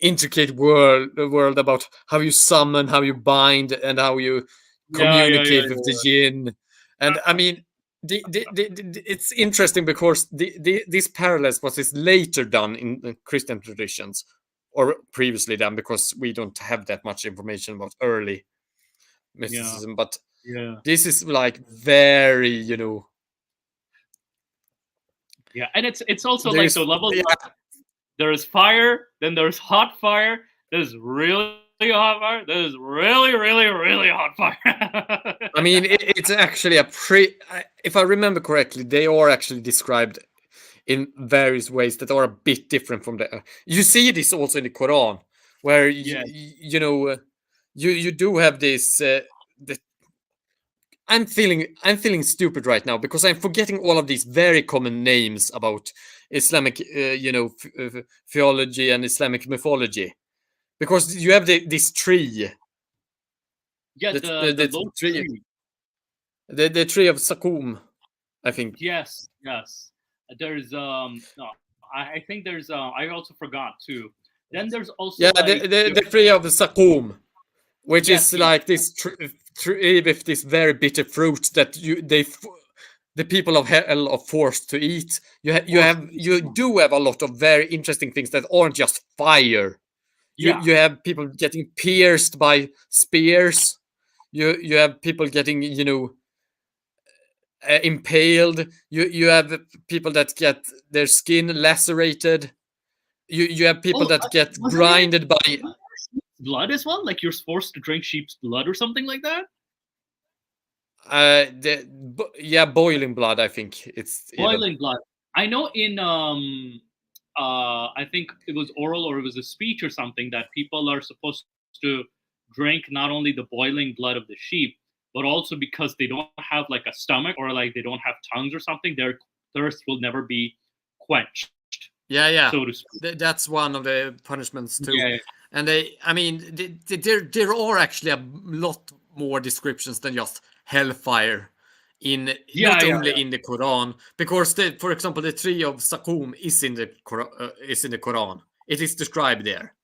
intricate world about how you summon, how you bind, and how you communicate with the jinn. And I mean, it's interesting because these parallels was later done in Christian traditions, or previously then, because we don't have that much information about early mysticism. But this is like very, and it's also like the level. There's fire, then there's hot fire, there's really hot fire, there's really, really, really hot fire. I mean, it's actually if I remember correctly, they are actually described in various ways that are a bit different from the. You see this also in the Quran, where you do have this. I'm feeling stupid right now because I'm forgetting all of these very common names about Islamic, theology and Islamic mythology, because you have this tree. Yeah, the tree. The tree of Sakum, I think. Yes. There's no, I think there's I also forgot too. Then there's also the tree of Sakum, which is like this tree with this very bitter fruit that the people of hell are forced to eat. You do have a lot of very interesting things that aren't just fire. You have people getting pierced by spears. You have people getting impaled. You have people that get their skin lacerated. You have people that get grinded by blood as well. Like you're forced to drink sheep's blood or something like that. Boiling blood. I think it's boiling blood. I know in I think it was oral or it was a speech or something that people are supposed to drink not only the boiling blood of the sheep, but also because they don't have like a stomach or like they don't have tongues or something, their thirst will never be quenched. So to speak. That's one of the punishments too. And there are actually a lot more descriptions than just hellfire in only in the Quran, because for example the tree of Sakum is in the Quran. It is described there,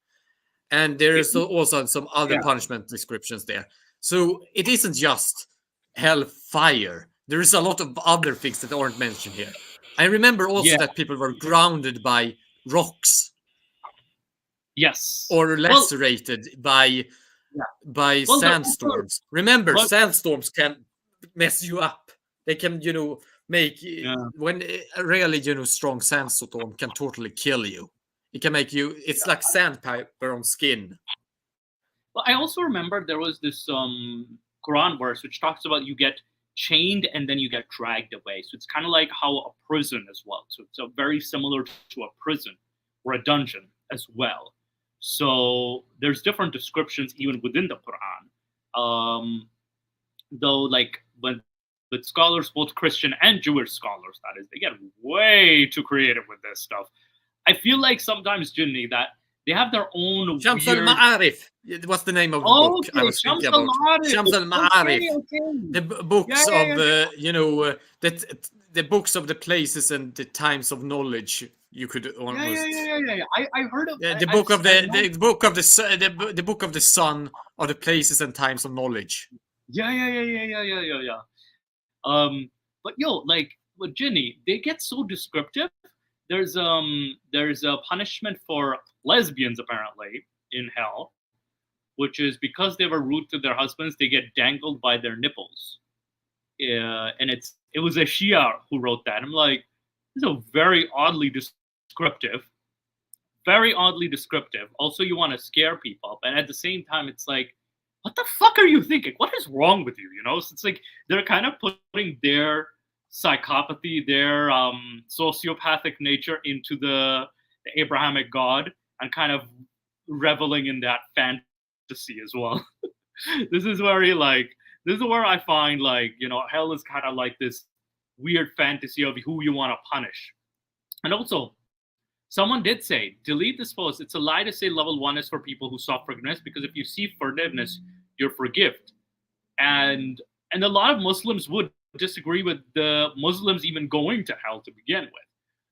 and there is also some other punishment descriptions there. So it isn't just hellfire. There is a lot of other things that aren't mentioned here. I remember also that people were grounded by rocks. Yes. Or lacerated by sandstorms. Remember, sandstorms can mess you up. They can, make when a really, strong sandstorm can totally kill you. It can make you. It's like sandpaper on skin. Well, I also remember there was this Quran verse which talks about you get chained and then you get dragged away. So it's kind of like how a prison as well. So it's very similar to a prison or a dungeon as well. So there's different descriptions even within the Quran. Though, like with scholars, both Christian and Jewish scholars, that is, they get way too creative with this stuff. I feel like sometimes, Jinni, that they have their own Shams al-Ma'arif. What's the name of the book I was thinking about? Shams al-Ma'arif. The books of the books of the places and the times of knowledge. You could almost. I heard of the book of the book of the book of the sun of the places and times of knowledge. Yeah. But like with Jinni, they get so descriptive. There's a punishment for lesbians apparently in hell, which is because they were rude to their husbands, they get dangled by their nipples. And it was a Shia who wrote that. I'm like, this is a very oddly descriptive. Also, you want to scare people, and at the same time, it's like, what the fuck are you thinking? What is wrong with you? So it's like they're kind of putting their psychopathy, their sociopathic nature into the Abrahamic God and kind of reveling in that fantasy as well. This is where I find hell is kind of like this weird fantasy of who you want to punish. And also, someone did say, delete this post. It's a lie to say level 1 is for people who sought forgiveness, because if you see forgiveness, you're forgiven. And a lot of Muslims would disagree with the Muslims even going to hell to begin with.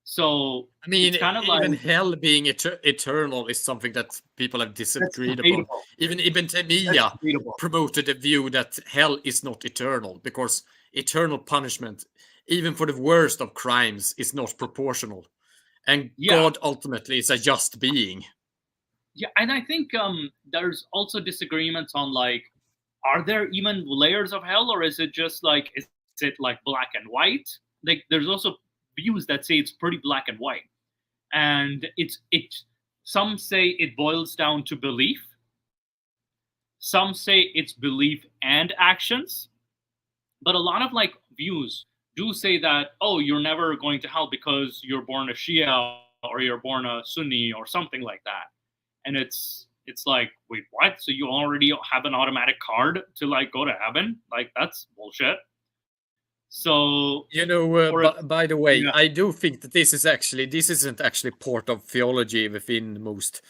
So I mean, it's kind of even like hell being eternal is something that people have disagreed upon. Even Ibn Taymiyyah promoted the view that hell is not eternal, because eternal punishment, even for the worst of crimes, is not proportional. And God ultimately is a just being. Yeah, and I think there's also disagreements on like, are there even layers of hell, or is it just like, is it like black and white? Like, there's also views that say it's pretty black and white, and some say it boils down to belief. Some say it's belief and actions, but a lot of like views do say that, oh, you're never going to hell because you're born a Shia or you're born a Sunni or something like that. And it's like, wait, what? So you already have an automatic card to like go to heaven? Like, that's bullshit. So by the way, I do think that this isn't actually part of theology within most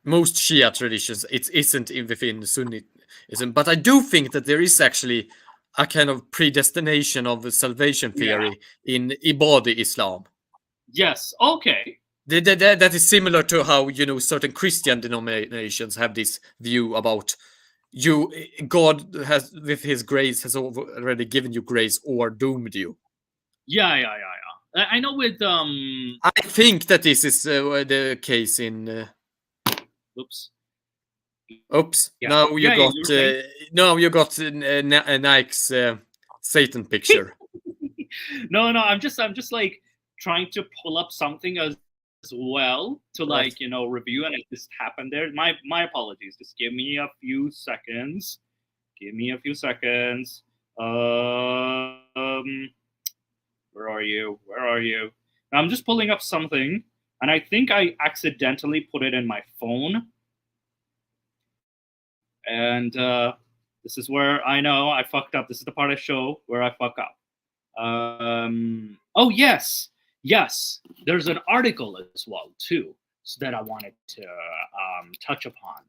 Shia traditions. It isn't within Sunniism, but I do think that there is actually a kind of predestination of the salvation theory in Ibadi Islam. Yes. Okay. That is similar to how certain Christian denominations have this view about God has, with His grace, has already given you grace or doomed you. Yeah. I know with I think that this is the case in. Oops! Yeah. Now you got Nike's Satan picture. No. I'm just like trying to pull up something as well to like review, and it just happened there. My apologies. Just give me a few seconds. Where are you? I'm just pulling up something, and I think I accidentally put it in my phone. And this is where I know I fucked up. This is the part of the show where I fuck up. Oh, yes. There's an article as well, too, so that I wanted to touch upon.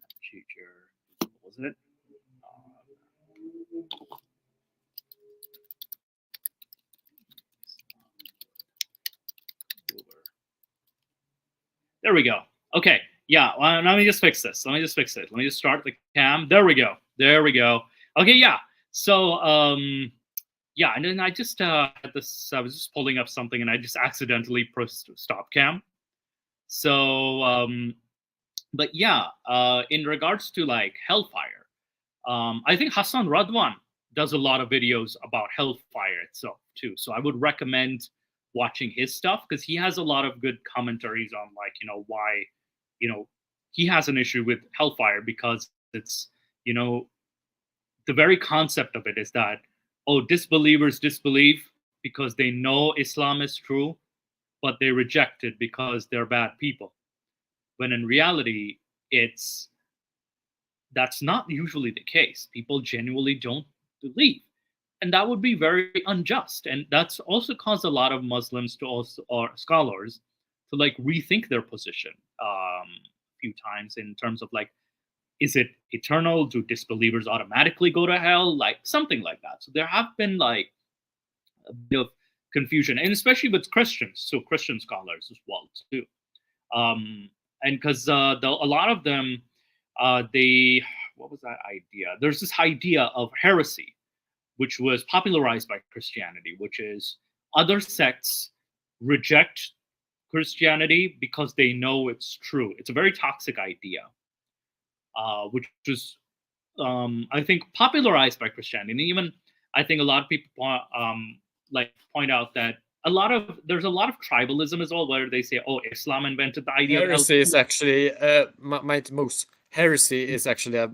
What was it? There we go. Okay. Yeah. Let me just fix this. Let me just start the cam. There we go. Okay. Yeah. So, yeah. And then I just had this. I was just pulling up something, and I just accidentally pressed stop cam. So, but yeah. In regards to like hellfire, I think Hassan Radwan does a lot of videos about hellfire itself too. So I would recommend watching his stuff, because he has a lot of good commentaries on like why he has an issue with hellfire, because it's the very concept of it is that, oh, disbelievers disbelieve because they know Islam is true, but they reject it because they're bad people, when in reality that's not usually the case. People genuinely don't believe, and that would be very unjust. And that's also caused a lot of Muslims to also, or scholars, to like rethink their position a few times in terms of like, is it eternal? Do disbelievers automatically go to hell? Like something like that. So there have been like a bit of confusion, and especially with Christians, so Christian scholars as well too. And because a lot of them, what was that idea? There's this idea of heresy, which was popularized by Christianity, which is other sects reject Christianity because they know it's true. It's a very toxic idea, which was, I think, popularized by Christianity. And even, I think a lot of people point out that there's a lot of tribalism as well, where they say, oh, Islam invented the idea heresy is actually heresy is actually a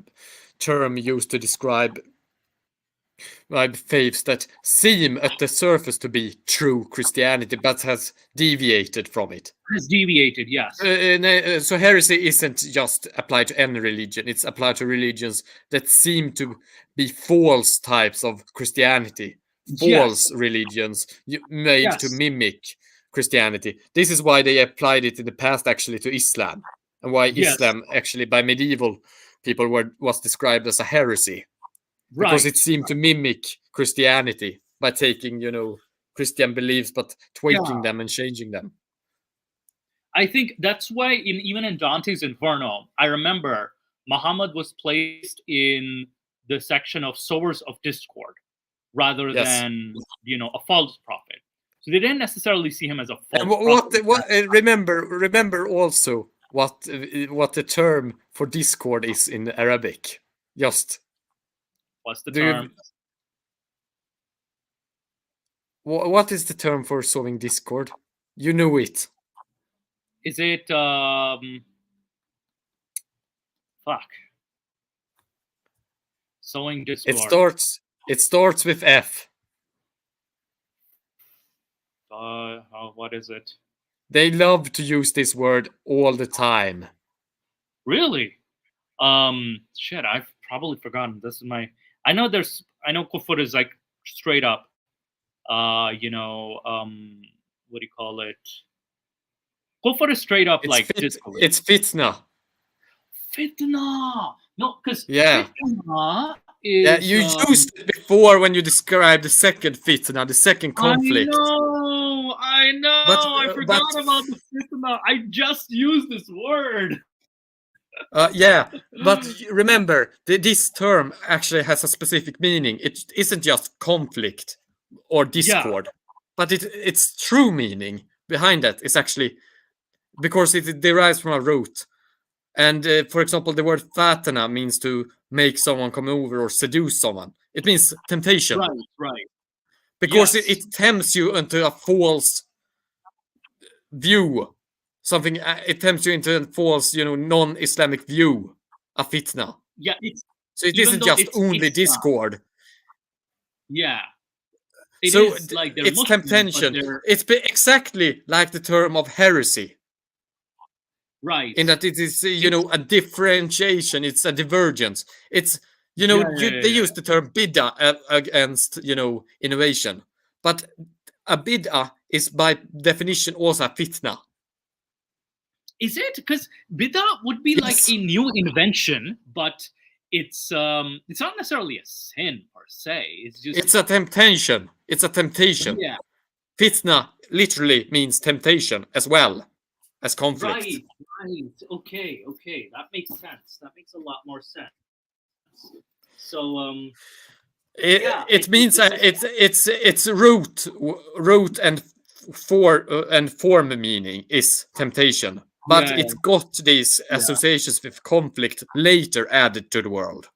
term used to describe faiths that seem at the surface to be true Christianity, but has deviated from it. Has deviated, yes. So heresy isn't just applied to any religion. It's applied to religions that seem to be false types of Christianity. False religions made to mimic Christianity. This is why they applied it in the past actually to Islam, and why Islam actually by medieval people was described as a heresy. Right. Because it seemed to mimic Christianity by taking, Christian beliefs, but tweaking them and changing them. I think that's why even in Dante's Inferno, I remember Muhammad was placed in the section of sowers of discord rather than, a false prophet. So they didn't necessarily see him as a false prophet. Remember also what the term for Discord is in Arabic? Just what's the term? What is the term for sowing discord? You know it. Is it fuck? Sowing discord. It starts with F. What is it? They love to use this word all the time. Really? Shit, I've probably forgotten. This is my. I know kufr is like straight up. What do you call it? Kufr is straight up like disbelief. It's fitna. Fitna. No, because fitna is. You used it before when you described the second fitna, the second conflict. I know. I forgot about the fitna. I just used this word. Yeah, but remember, this term actually has a specific meaning. It isn't just conflict or discord, but its true meaning behind that is actually because it derives from a root. And for example, the word fatana means to make someone come over or seduce someone. It means temptation. Right. Because it tempts you into a false view. Something it tempts you into a false, non-Islamic view, a fitna. Yeah, so it isn't just only discord. Yeah, it's like it's temptation. It's exactly like the term of heresy. Right. In that it is, a differentiation. It's a divergence. It's, they use the term bid'ah against, innovation, but a bid'ah is by definition also a fitna. Is it? Because bid'ah would be like a new invention, but it's not necessarily a sin per se. It's a temptation. It's a temptation. Yeah. Fitna literally means temptation as well as conflict. Right. Okay. That makes sense. That makes a lot more sense. So it means it's root and form meaning is temptation. But it got these associations with conflict later added to the word.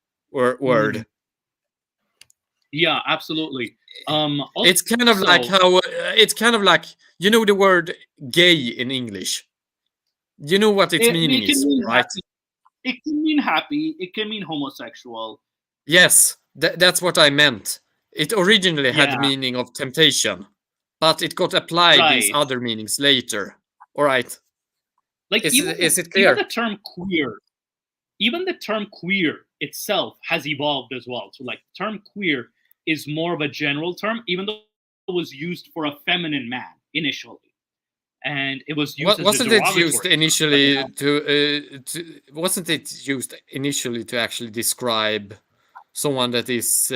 Yeah, absolutely. It's kind of like how the word gay in English. You know what its meaning is, right? It can mean happy. It can mean homosexual. Yes, that's what I meant. It originally had the meaning of temptation, but it got applied these other meanings later. All right. Like is it clear? Even the term queer itself has evolved as well. So like the term queer is more of a general term, even though it was used for a feminine man initially. And it was used wasn't it used initially wasn't it used initially to actually describe someone that is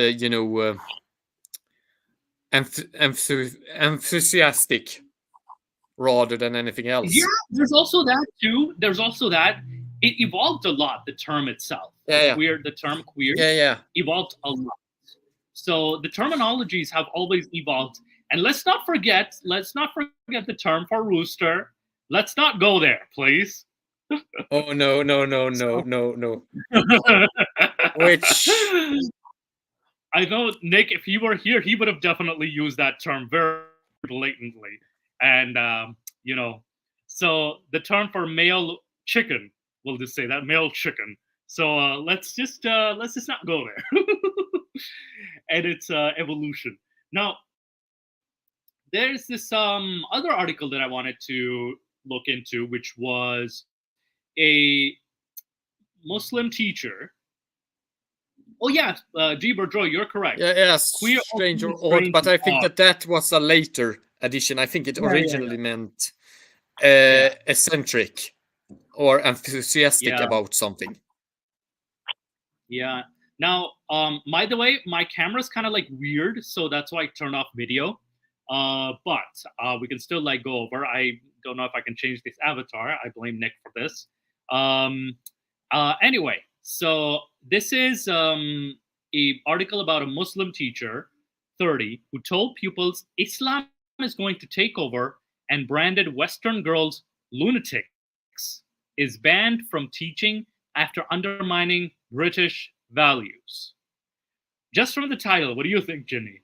enthusiastic rather than anything else? Yeah, there's also that too. There's also that it evolved a lot, the term itself. The term queer evolved a lot. So the terminologies have always evolved. And let's not forget the term for rooster. Let's not go there, please. Oh no. Which I know Nick, if he were here, he would have definitely used that term very blatantly. And so the term for male chicken, we'll just say that, male chicken. So let's just not go there. And it's evolution. Now, there's this other article that I wanted to look into, which was a Muslim teacher. Oh yeah, G. Bordeaux, you're correct. Yes, strange or odd, but I think that was a later addition. I think it originally meant eccentric or enthusiastic about something. Yeah. Now, by the way, my camera's kind of like weird, so that's why I turned off video. But we can still like go over. I don't know if I can change this avatar. I blame Nick for this. Anyway, so this is an article about a Muslim teacher, 30, who told pupils Islam is going to take over and branded Western girls lunatics is banned from teaching after undermining British values. Just from the title, what do you think, Ginny?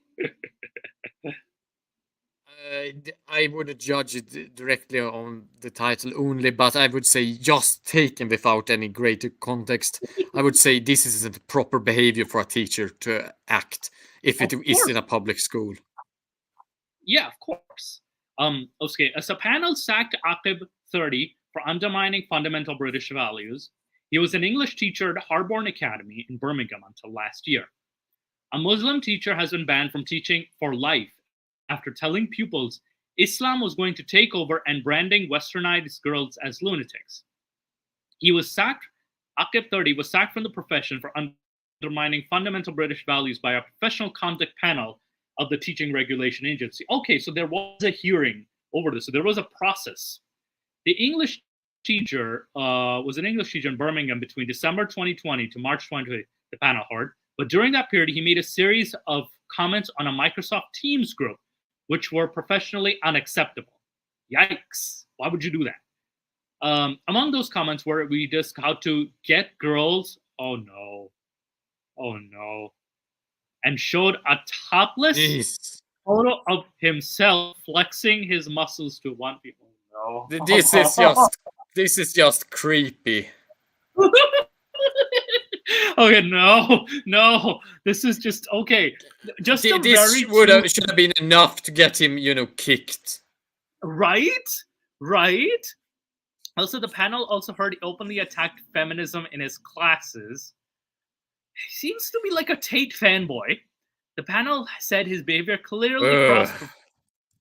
I wouldn't judge it directly on the title only, but I would say just taken without any greater context, I would say this isn't proper behavior for a teacher to act if it is in a public school. Yeah, of course. Okay, as a panel sacked Aqib 30 for undermining fundamental British values. He was an English teacher at Harborne Academy in Birmingham until last year. A Muslim teacher has been banned from teaching for life after telling pupils Islam was going to take over and branding westernized girls as lunatics. He was sacked, Aqib 30 was sacked from the profession for undermining fundamental British values by a professional conduct panel of the Teaching Regulation Agency. Okay, so there was a hearing over this. So there was a process. The English teacher was an English teacher in Birmingham between December 2020 to March 2020, the panel heard. But during that period, he made a series of comments on a Microsoft Teams group, which were professionally unacceptable. Yikes. Why would you do that? Among those comments were we discussed how to get girls. Oh, no. Oh, no. And showed a topless photo of himself flexing his muscles to one people. No. This is just creepy. Okay, no. This is just okay. Just this should have been enough to get him, kicked. Right. Also, the panel also heard he openly attacked feminism in his classes. He seems to be like a Tate fanboy. The panel said his behavior clearly crossed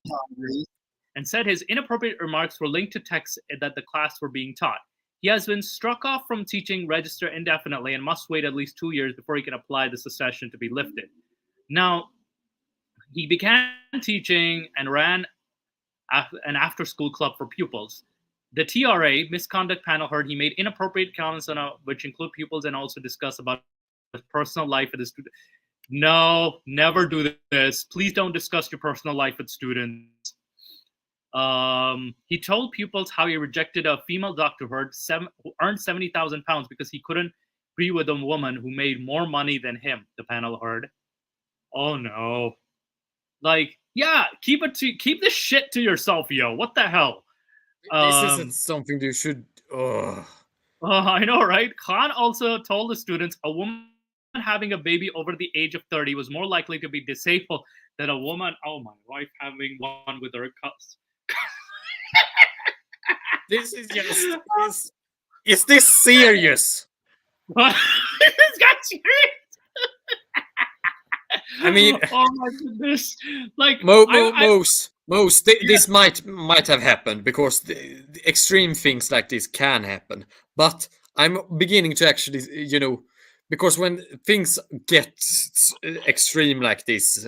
boundaries and said his inappropriate remarks were linked to texts that the class were being taught. He has been struck off from teaching register indefinitely and must wait at least 2 years before he can apply the cessation to be lifted. Now, he began teaching and ran an after-school club for pupils. The TRA misconduct panel heard he made inappropriate comments on which include pupils and also discuss about his personal life with his students. No, never do this. Please don't discuss your personal life with students. He told pupils how he rejected a female doctor who earned 70,000 pounds because he couldn't be with a woman who made more money than him, the panel heard. Oh no. Like, yeah, keep this shit to yourself, yo. What the hell? This isn't something you should... I know, right? Khan also told the students a woman having a baby over the age of 30 was more likely to be disabled than a woman, oh, my wife having one with her cups. This is just... Is this serious? What? This got serious? I mean... Oh, my goodness. Like, this might have happened because the extreme things like this can happen. But I'm beginning to actually, because when things get extreme like this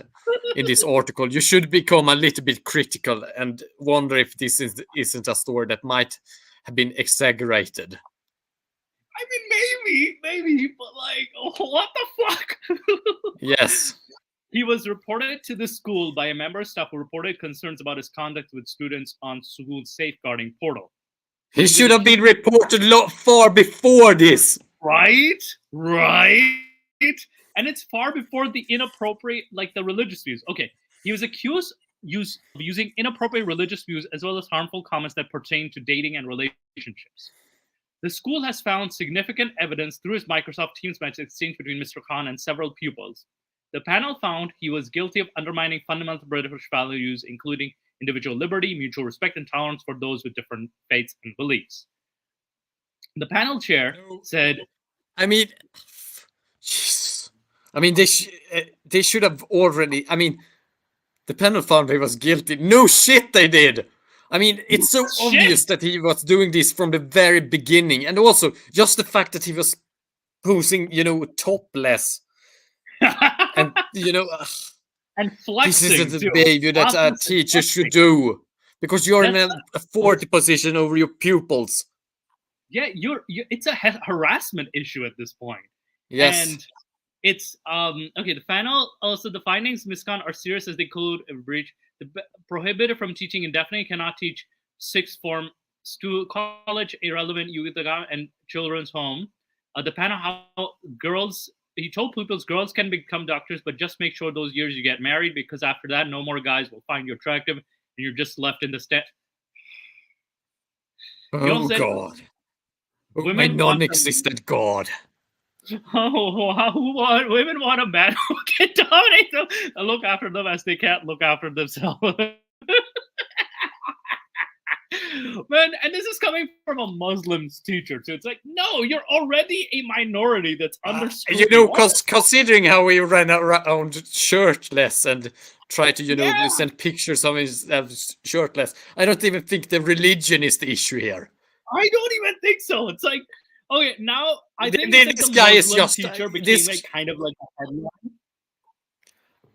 in this article, you should become a little bit critical and wonder if this isn't a story that might have been exaggerated. I mean, maybe, but like, what the fuck? Yes. He was reported to the school by a member of staff who reported concerns about his conduct with students on school's safeguarding portal. He should have been reported far before this. Right. And it's far before the inappropriate, like the religious views. Okay, he was accused of using inappropriate religious views as well as harmful comments that pertain to dating and relationships. The school has found significant evidence through his Microsoft Teams message exchange between Mr. Khan and several pupils. The panel found he was guilty of undermining fundamental British values, including individual liberty, mutual respect, and tolerance for those with different faiths and beliefs. The panel chair said, I mean, they should have already, the panel found he was guilty. No shit, they did. I mean, it's so obvious that he was doing this from the very beginning. And also, just the fact that he was posing, topless. And, and flexing. This isn't the behavior that a teacher should do. Because you're in an authority position over your pupils. Yeah, it's a harassment issue at this point. Yes. And it's, okay, the panel, also the findings, miscon, are serious as they include a breach. Prohibited from teaching indefinitely, cannot teach sixth form college irrelevant youth and children's home. Depending on how girls, he told pupils girls can become doctors, but just make sure those years you get married, because after that, no more guys will find you attractive, and you're just left in the state. Oh God! My non-existent God. Oh, women want a man who can dominate them and look after them as they can't look after themselves. Man, and this is coming from a Muslim's teacher, so it's like, no, you're already a minority that's under scrutiny. You know, considering how we ran around shirtless and try to, send pictures of his shirtless, I don't even think the religion is the issue here. I don't even think so. It's like, okay, now I think this the guy is Muslim just teacher became like kind of like a headline.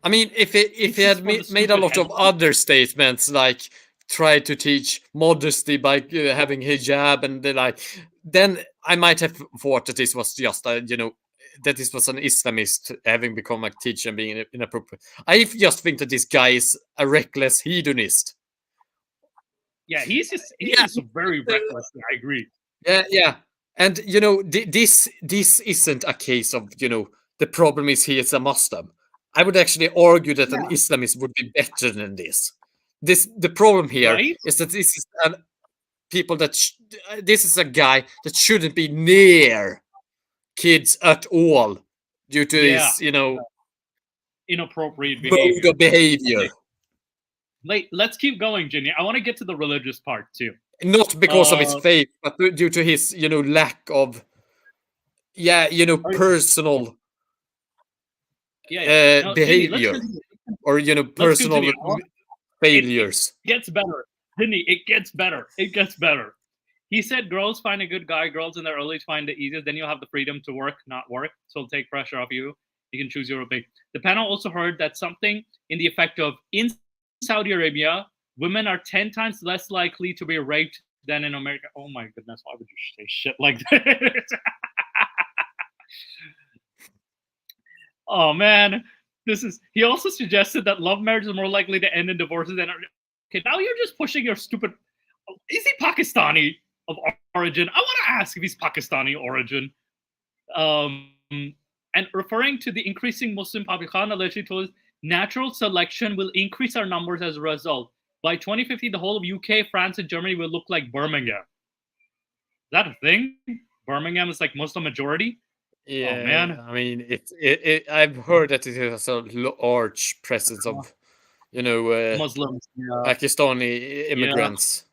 I mean, if he had made a lot of other statements, like try to teach modesty by having hijab and then I might have thought that this was just that this was an Islamist having become a teacher and being inappropriate. I just think that this guy is a reckless hedonist. Yeah, he's just very reckless. I agree. Yeah. And this isn't a case of the problem is he is a Muslim. I would actually argue that an Islamist would be better than this. The problem here is that this is this is a guy that shouldn't be near kids at all due to his inappropriate behavior. Let's keep going, Ginny. I want to get to the religious part too. Not because of his faith, but due to his lack of personal behavior or personal failures. It gets better. Ginny, it gets better. It gets better. He said girls find a good guy, girls in their early find it easiest, then you'll have the freedom to work, not work. So it'll take pressure off you. You can choose your own thing. The panel also heard that something in the effect of in Saudi Arabia, women are 10 times less likely to be raped than in America. Oh my goodness, why would you say shit like that? Oh man, he also suggested that love marriage is more likely to end in divorces than. Okay, now you're just pushing your stupid. Is he Pakistani of origin? I want to ask if he's Pakistani origin. And referring to the increasing Muslim population, allegedly told us natural selection will increase our numbers as a result. By 2050, the whole of UK, France, and Germany will look like Birmingham. Is that a thing? Birmingham is like Muslim majority? Yeah, oh, man. I mean, I've heard that it has a large presence of, Muslims, Pakistani immigrants.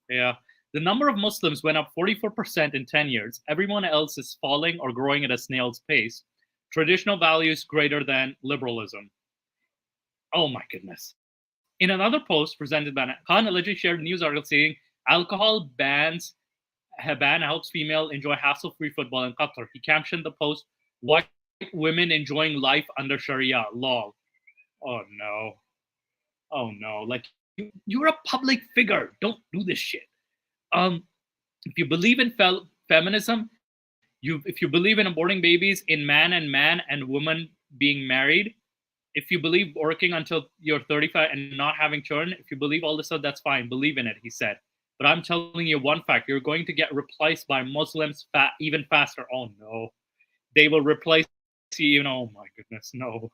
Yeah. The number of Muslims went up 44% in 10 years. Everyone else is falling or growing at a snail's pace. Traditional values greater than liberalism. Oh my goodness. In another post presented by Khan allegedly shared a news article saying alcohol ban helps female enjoy hassle-free football in Qatar. He captioned the post, "White women enjoying life under Sharia law." Oh no. Oh no. Like, you're a public figure. Don't do this shit. If you believe in feminism, if you believe in aborting babies, in man and woman being married, if you believe working until you're 35 and not having children, if you believe all this stuff, that's fine. Believe in it, he said. But I'm telling you one fact, you're going to get replaced by Muslims even faster. Oh no. They will replace you, oh my goodness, no.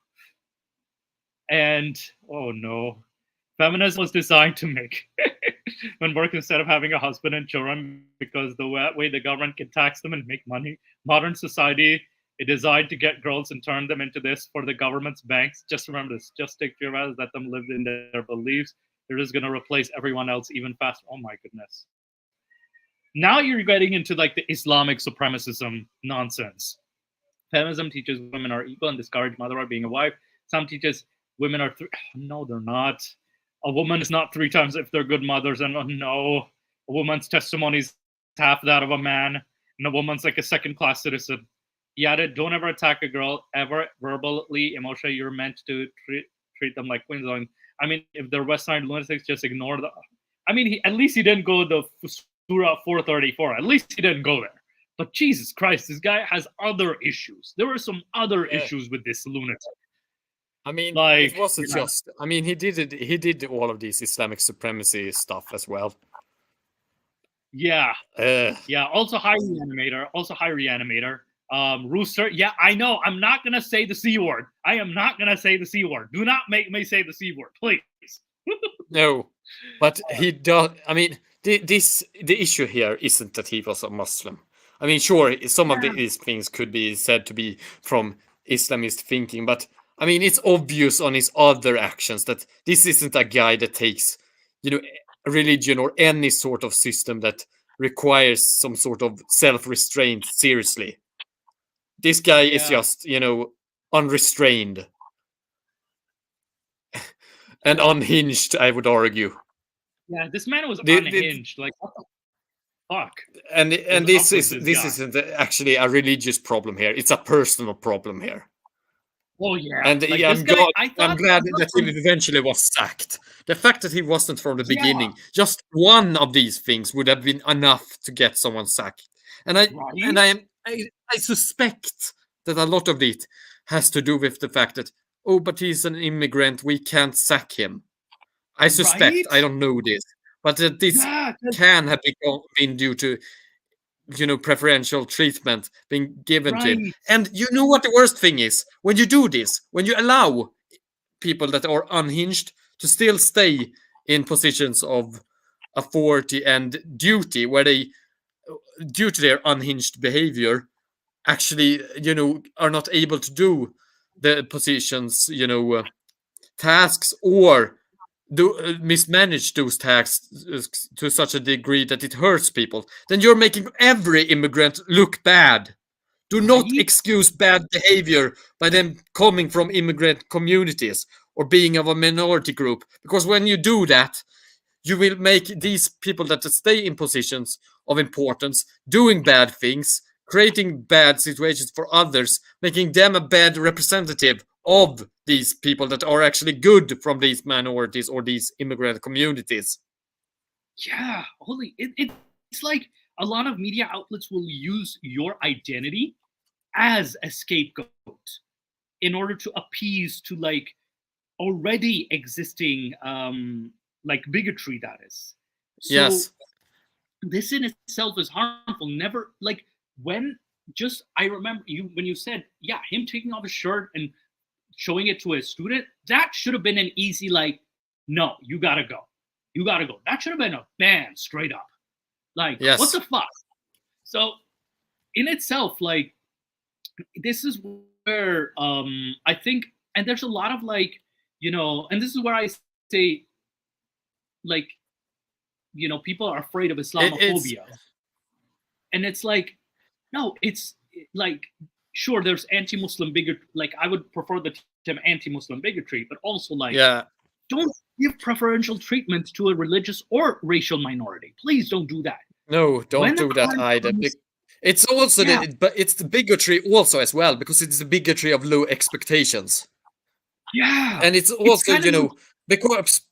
And, oh no. Feminism was designed to make men work instead of having a husband and children because the way the government can tax them and make money. Modern society is designed to get girls and turn them into this for the government's banks. Just remember this. Just take your vows, let them live in their beliefs. They're just going to replace everyone else even faster. Oh my goodness. Now you're getting into like the Islamic supremacism nonsense. Feminism teaches women are equal and discourage motherhood being a wife. Some teaches women are no, they're not. A woman is not 3 times if they're good mothers, and no, a woman's testimony is half that of a man, and a woman's like a second-class citizen. He added, don't ever attack a girl, ever verbally, emotionally. You're meant to treat them like queens. I mean, if they're West Side lunatics, just ignore them. I mean, at least he didn't go the Surah 434. At least he didn't go there. But Jesus Christ, this guy has other issues. There were some other issues with this lunatic. I mean, like, it wasn't just. I mean, he did all of these Islamic supremacy stuff as well. Yeah. Yeah. Also hi Reanimator. Rooster. Yeah, I know. I'm not gonna say the C word. I am not gonna say the C word. Do not make me say the C word, please. No, but he does. I mean, the issue here isn't that he was a Muslim. I mean, sure, some of these things could be said to be from Islamist thinking, but I mean, it's obvious on his other actions that this isn't a guy that takes, religion or any sort of system that requires some sort of self-restraint seriously. This guy is just, unrestrained and unhinged, I would argue. Yeah, this man was unhinged. Like, what the fuck? And this isn't actually a religious problem here. It's a personal problem here. Oh yeah. And like, I'm glad that he eventually was sacked. The fact that he wasn't from the beginning, just one of these things would have been enough to get someone sacked. And I suspect that a lot of it has to do with the fact that, but he's an immigrant, we can't sack him. I suspect, I don't know this, but that this can have been due to, preferential treatment being given to him. And you know what the worst thing is? When you do this, when you allow people that are unhinged to still stay in positions of authority and duty, where they, due to their unhinged behavior, actually, are not able to do the positions, tasks, or mismanage those tasks to such a degree that it hurts people, then you're making every immigrant look bad. Do not excuse bad behavior by them coming from immigrant communities or being of a minority group, because when you do that, you will make these people that stay in positions of importance doing bad things, creating bad situations for others, making them a bad representative of these people that are actually good from these minorities or these immigrant communities. Yeah, it's like a lot of media outlets will use your identity as a scapegoat in order to appease to like already existing like bigotry, that is. So yes. This in itself is harmful. Never, like, I remember when you said, yeah, him taking off his shirt and showing it to a student, that should have been an easy, like, no, you gotta go. You gotta go. That should have been a ban straight up. Like, what the fuck? So in itself, like, this is where I think, and there's a lot of like, and this is where I say, like, people are afraid of Islamophobia. And it's like, no, it's like, sure, there's anti-Muslim bigotry. Like, I would prefer the term anti-Muslim bigotry, but also like, don't give preferential treatment to a religious or racial minority. Please don't do that. No, don't do that either. It's also, but it's the bigotry also as well, because it's the bigotry of low expectations. Yeah. And it's also, because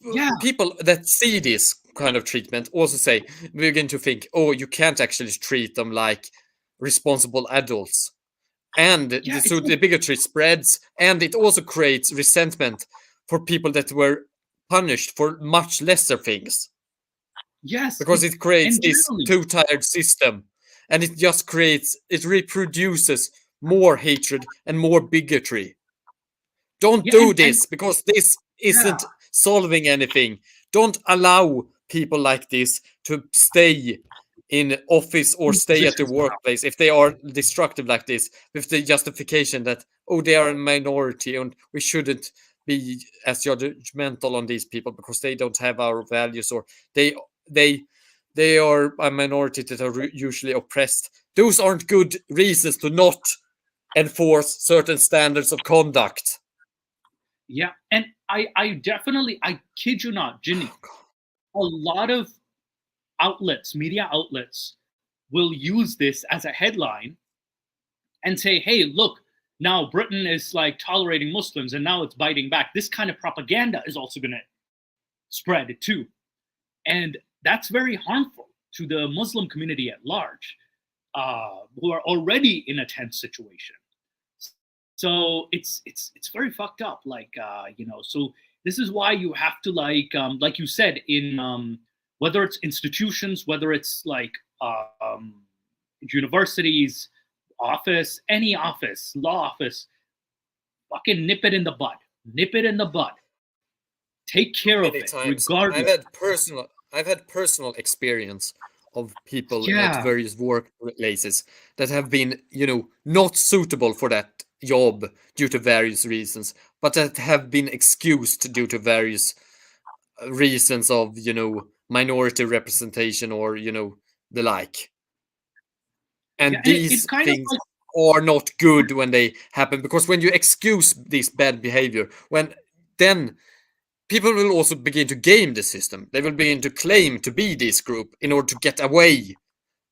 people that see this kind of treatment also say, begin to think, oh, you can't actually treat them like responsible adults. And so the bigotry spreads, and it also creates resentment for people that were punished for much lesser things. Yes. Because it creates this two-tiered system, and it reproduces more hatred and more bigotry. Don't do this, because this isn't solving anything. Don't allow people like this to stay in office or stay at the workplace if they are destructive like this, with the justification that, oh, they are a minority and we shouldn't be as judgmental on these people because they don't have our values, or they are a minority that are usually oppressed. Those aren't good reasons to not enforce certain standards of conduct. Yeah, and I definitely, I kid you not, Ginny, a lot of media outlets will use this as a headline and say, hey, look, now Britain is like tolerating Muslims and now it's biting back. This kind of propaganda is also going to spread too. And that's very harmful to the Muslim community at large, who are already in a tense situation. So it's very fucked up. Like, so this is why you have to, like you said, in whether it's institutions, whether it's like universities, office, any office, law office, fucking nip it in the bud. Nip it in the bud. Take care of it, regardless. I've had personal experience of people at various workplaces that have been, not suitable for that job due to various reasons, but that have been excused due to various reasons of, minority representation or, the like. And these things are not good when they happen, because when you excuse this bad behavior, then people will also begin to game the system. They will begin to claim to be this group in order to get away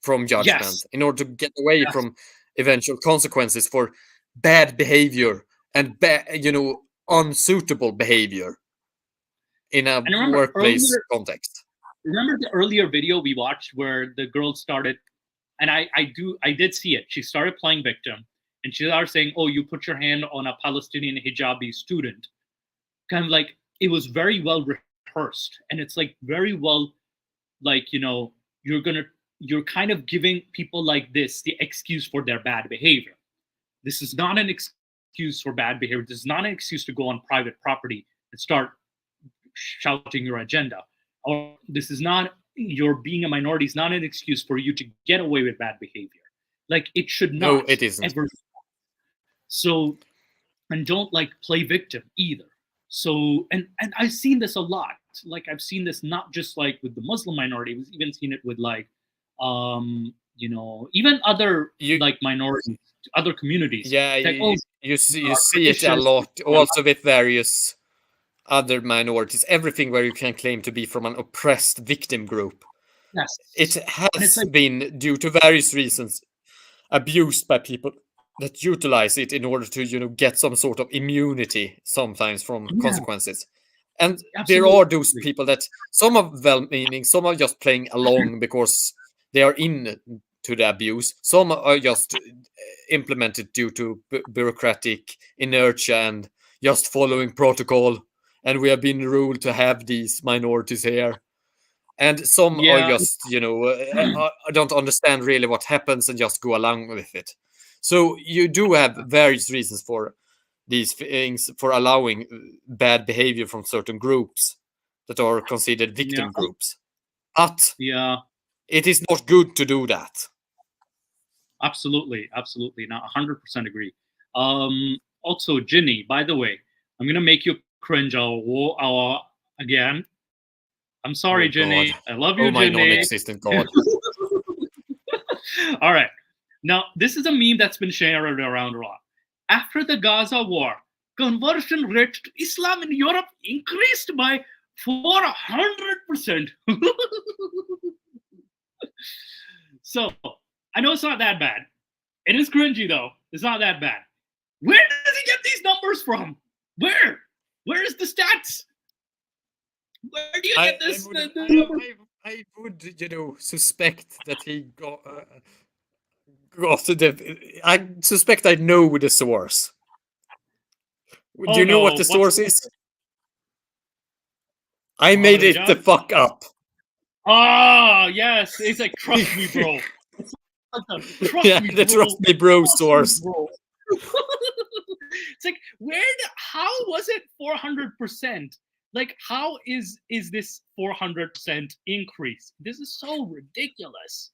from judgment, in order to get away from eventual consequences for bad behavior and unsuitable behavior in a workplace context. Remember the earlier video we watched where the girl started, and I did see it. She started playing victim, and she started saying, "Oh, you put your hand on a Palestinian hijabi student." Kind of like, it was very well rehearsed, and it's like very well, like, you're kind of giving people like this the excuse for their bad behavior. This is not an excuse for bad behavior. This is not an excuse to go on private property and start shouting your agenda. Or this is not, your being a minority is not an excuse for you to get away with bad behavior. Like, it should not. No, it isn't. Ever. So, and don't like play victim either. So, and I've seen this a lot. Like, I've seen this not just like with the Muslim minority. I've even seen it with like, even other like minorities, other communities. Yeah, like, you see it a lot. Also with various other minorities, everything where you can claim to be from an oppressed victim group. Yes, it has been, due to various reasons, abused by people that utilize it in order to get some sort of immunity sometimes from consequences. And there are those people that, some are well-meaning, some are just playing along because they are into the abuse, some are just implemented due to bureaucratic inertia and just following protocol, and we have been ruled to have these minorities here. And some are just, don't understand really what happens and just go along with it. So you do have various reasons for these things, for allowing bad behavior from certain groups that are considered victim groups. But it is not good to do that. Absolutely. Now, 100% agree. Also, Ginny, by the way, I'm going to make you cringe again. I'm sorry, Ginny. God. I love you, oh, my Ginny. Non-existent God. All right. Now, this is a meme that's been shared around a lot. After the Gaza war, conversion rate to Islam in Europe increased by 400%. So, I know it's not that bad. It is cringy, though. It's not that bad. Where does he get these numbers from? Where? Where is the stats? Where do you get this? I would, suspect that he got the. I suspect I know the source. Do you know what the source is? I made it the fuck up. Oh, yes. It's like, trust me, bro. Trust me, bro source. It's like, how was it 400%? Like, how is this 400% increase? This is so ridiculous.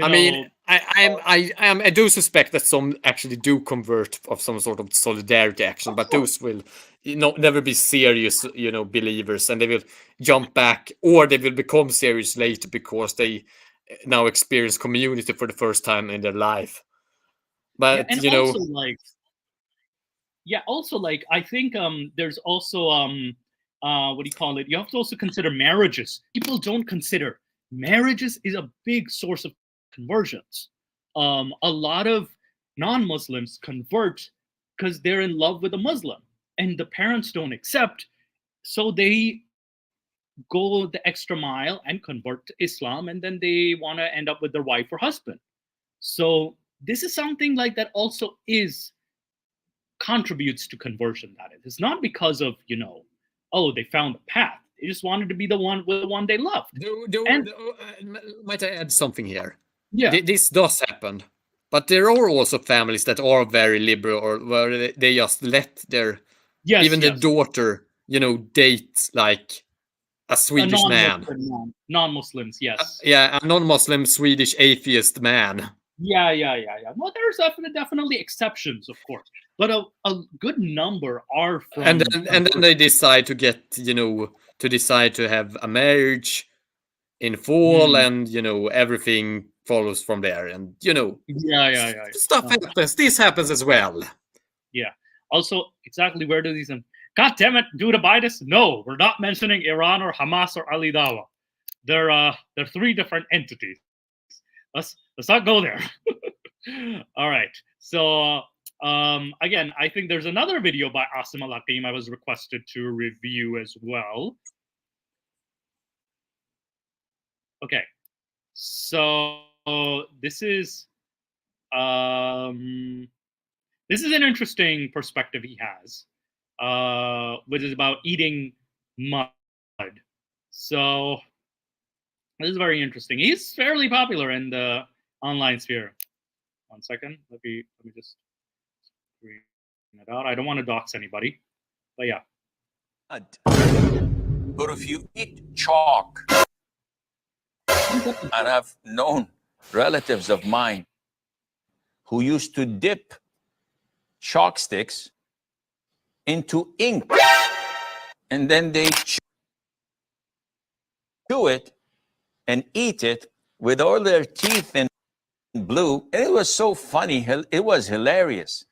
I mean, I do suspect that some actually do convert of some sort of solidarity action, but those will never be serious, believers, and they will jump back, or they will become serious later because they now experience community for the first time in their life. But also, I think there's also what do you call it? You have to also consider marriages. People don't consider marriages is a big source of conversions. A lot of non-Muslims convert because they're in love with a Muslim and the parents don't accept, so they go the extra mile and convert to Islam, and then they want to end up with their wife or husband. So this is something like that also contributes to conversion. That is, it's not because of they found a path. They just wanted to be the one with the one they loved. Might I add something here? Yeah. This does happen. But there are also families that are very liberal, or where they just let their the daughter, date like a Swedish man. Non-Muslims, yes. A non-Muslim Swedish atheist man. Yeah. Well, there's definitely exceptions, of course, but a good number are from. And then they decide to get, to have a marriage in full, and everything follows from there, and stuff happens. This happens as well. Yeah. Also, exactly where do these? God damn it, due to bias, no, we're not mentioning Iran or Hamas or Ali Dawa. They're three different entities. Let's not go there. All right. So again, I think there's another video by Asim Al-Hakim I was requested to review as well. Okay. So this is an interesting perspective he has, which is about eating mud. So this is very interesting. He's fairly popular in the online sphere. 1 second. Let me just screen it out. I don't want to dox anybody, but yeah. But if you eat chalk, and I've known relatives of mine who used to dip chalk sticks into ink, and then they chew it and eat it with all their teeth in blue. And it was so funny. It was hilarious.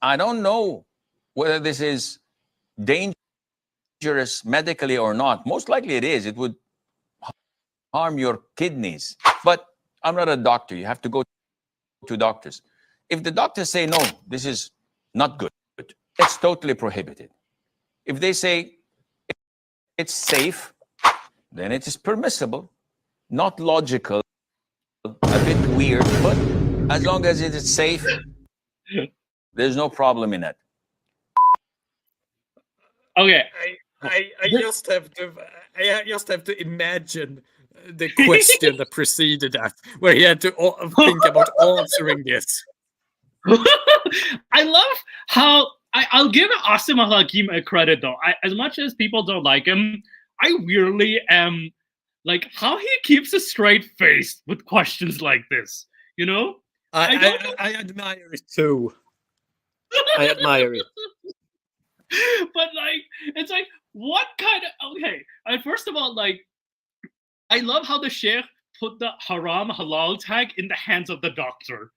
I don't know whether this is dangerous medically or not. Most likely it is. It would harm your kidneys. But I'm not a doctor. You have to go to doctors. If the doctors say, no, this is not good, it's totally prohibited. If they say it's safe, then it is permissible. Not logical, a bit weird, but as long as it is safe, there's no problem in it. Okay. I just have to imagine the question that preceded that, where he had to think about answering this. I love how I'll give Asim Al-Hakim a credit though. As much as people don't like him, I really am like how he keeps a straight face with questions like this. I admire it too. I admire it. But like, it's like, what kind of first of all, like, I love how the sheikh put the haram halal tag in the hands of the doctor,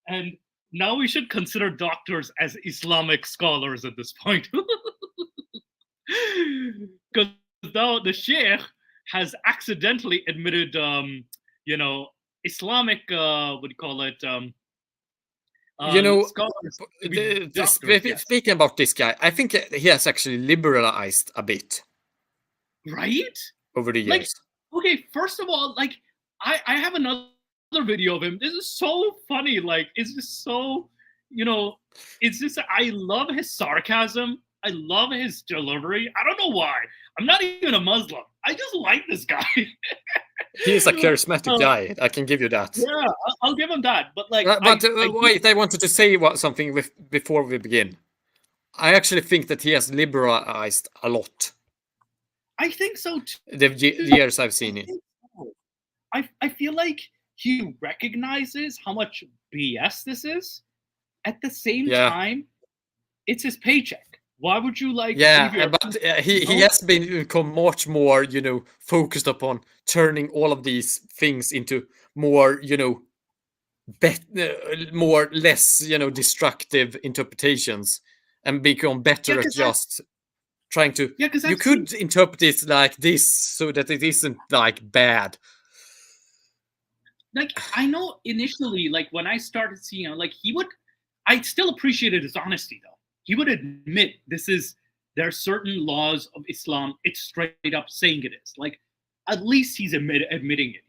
and now we should consider doctors as Islamic scholars at this point, because though the sheikh has accidentally admitted, Islamic, what do you call it? Speaking about this guy, I think he has actually liberalized a bit, right? Over the years. Like, okay, first of all, like I have another video of him. This is so funny. Like, it's just so, it's just, I love his sarcasm. I love his delivery. I don't know why. I'm not even a Muslim. I just like this guy. He's a charismatic guy. I can give you that. Yeah, I'll give him that. But like, wait, I wanted to say something before we begin. I actually think that he has liberalized a lot. I think so too. The years I've seen it. I feel like he recognizes how much BS this is. At the same time, it's his paycheck. Why would you like? But he has become much more, focused upon turning all of these things into more, less, destructive interpretations, and become better at just trying to. Yeah, because you could interpret it like this so that it isn't like bad. Like, I know initially, like when I started seeing, like I still appreciated his honesty though. He would admit there are certain laws of Islam. It's straight up saying it is. Like, at least he's admitting it,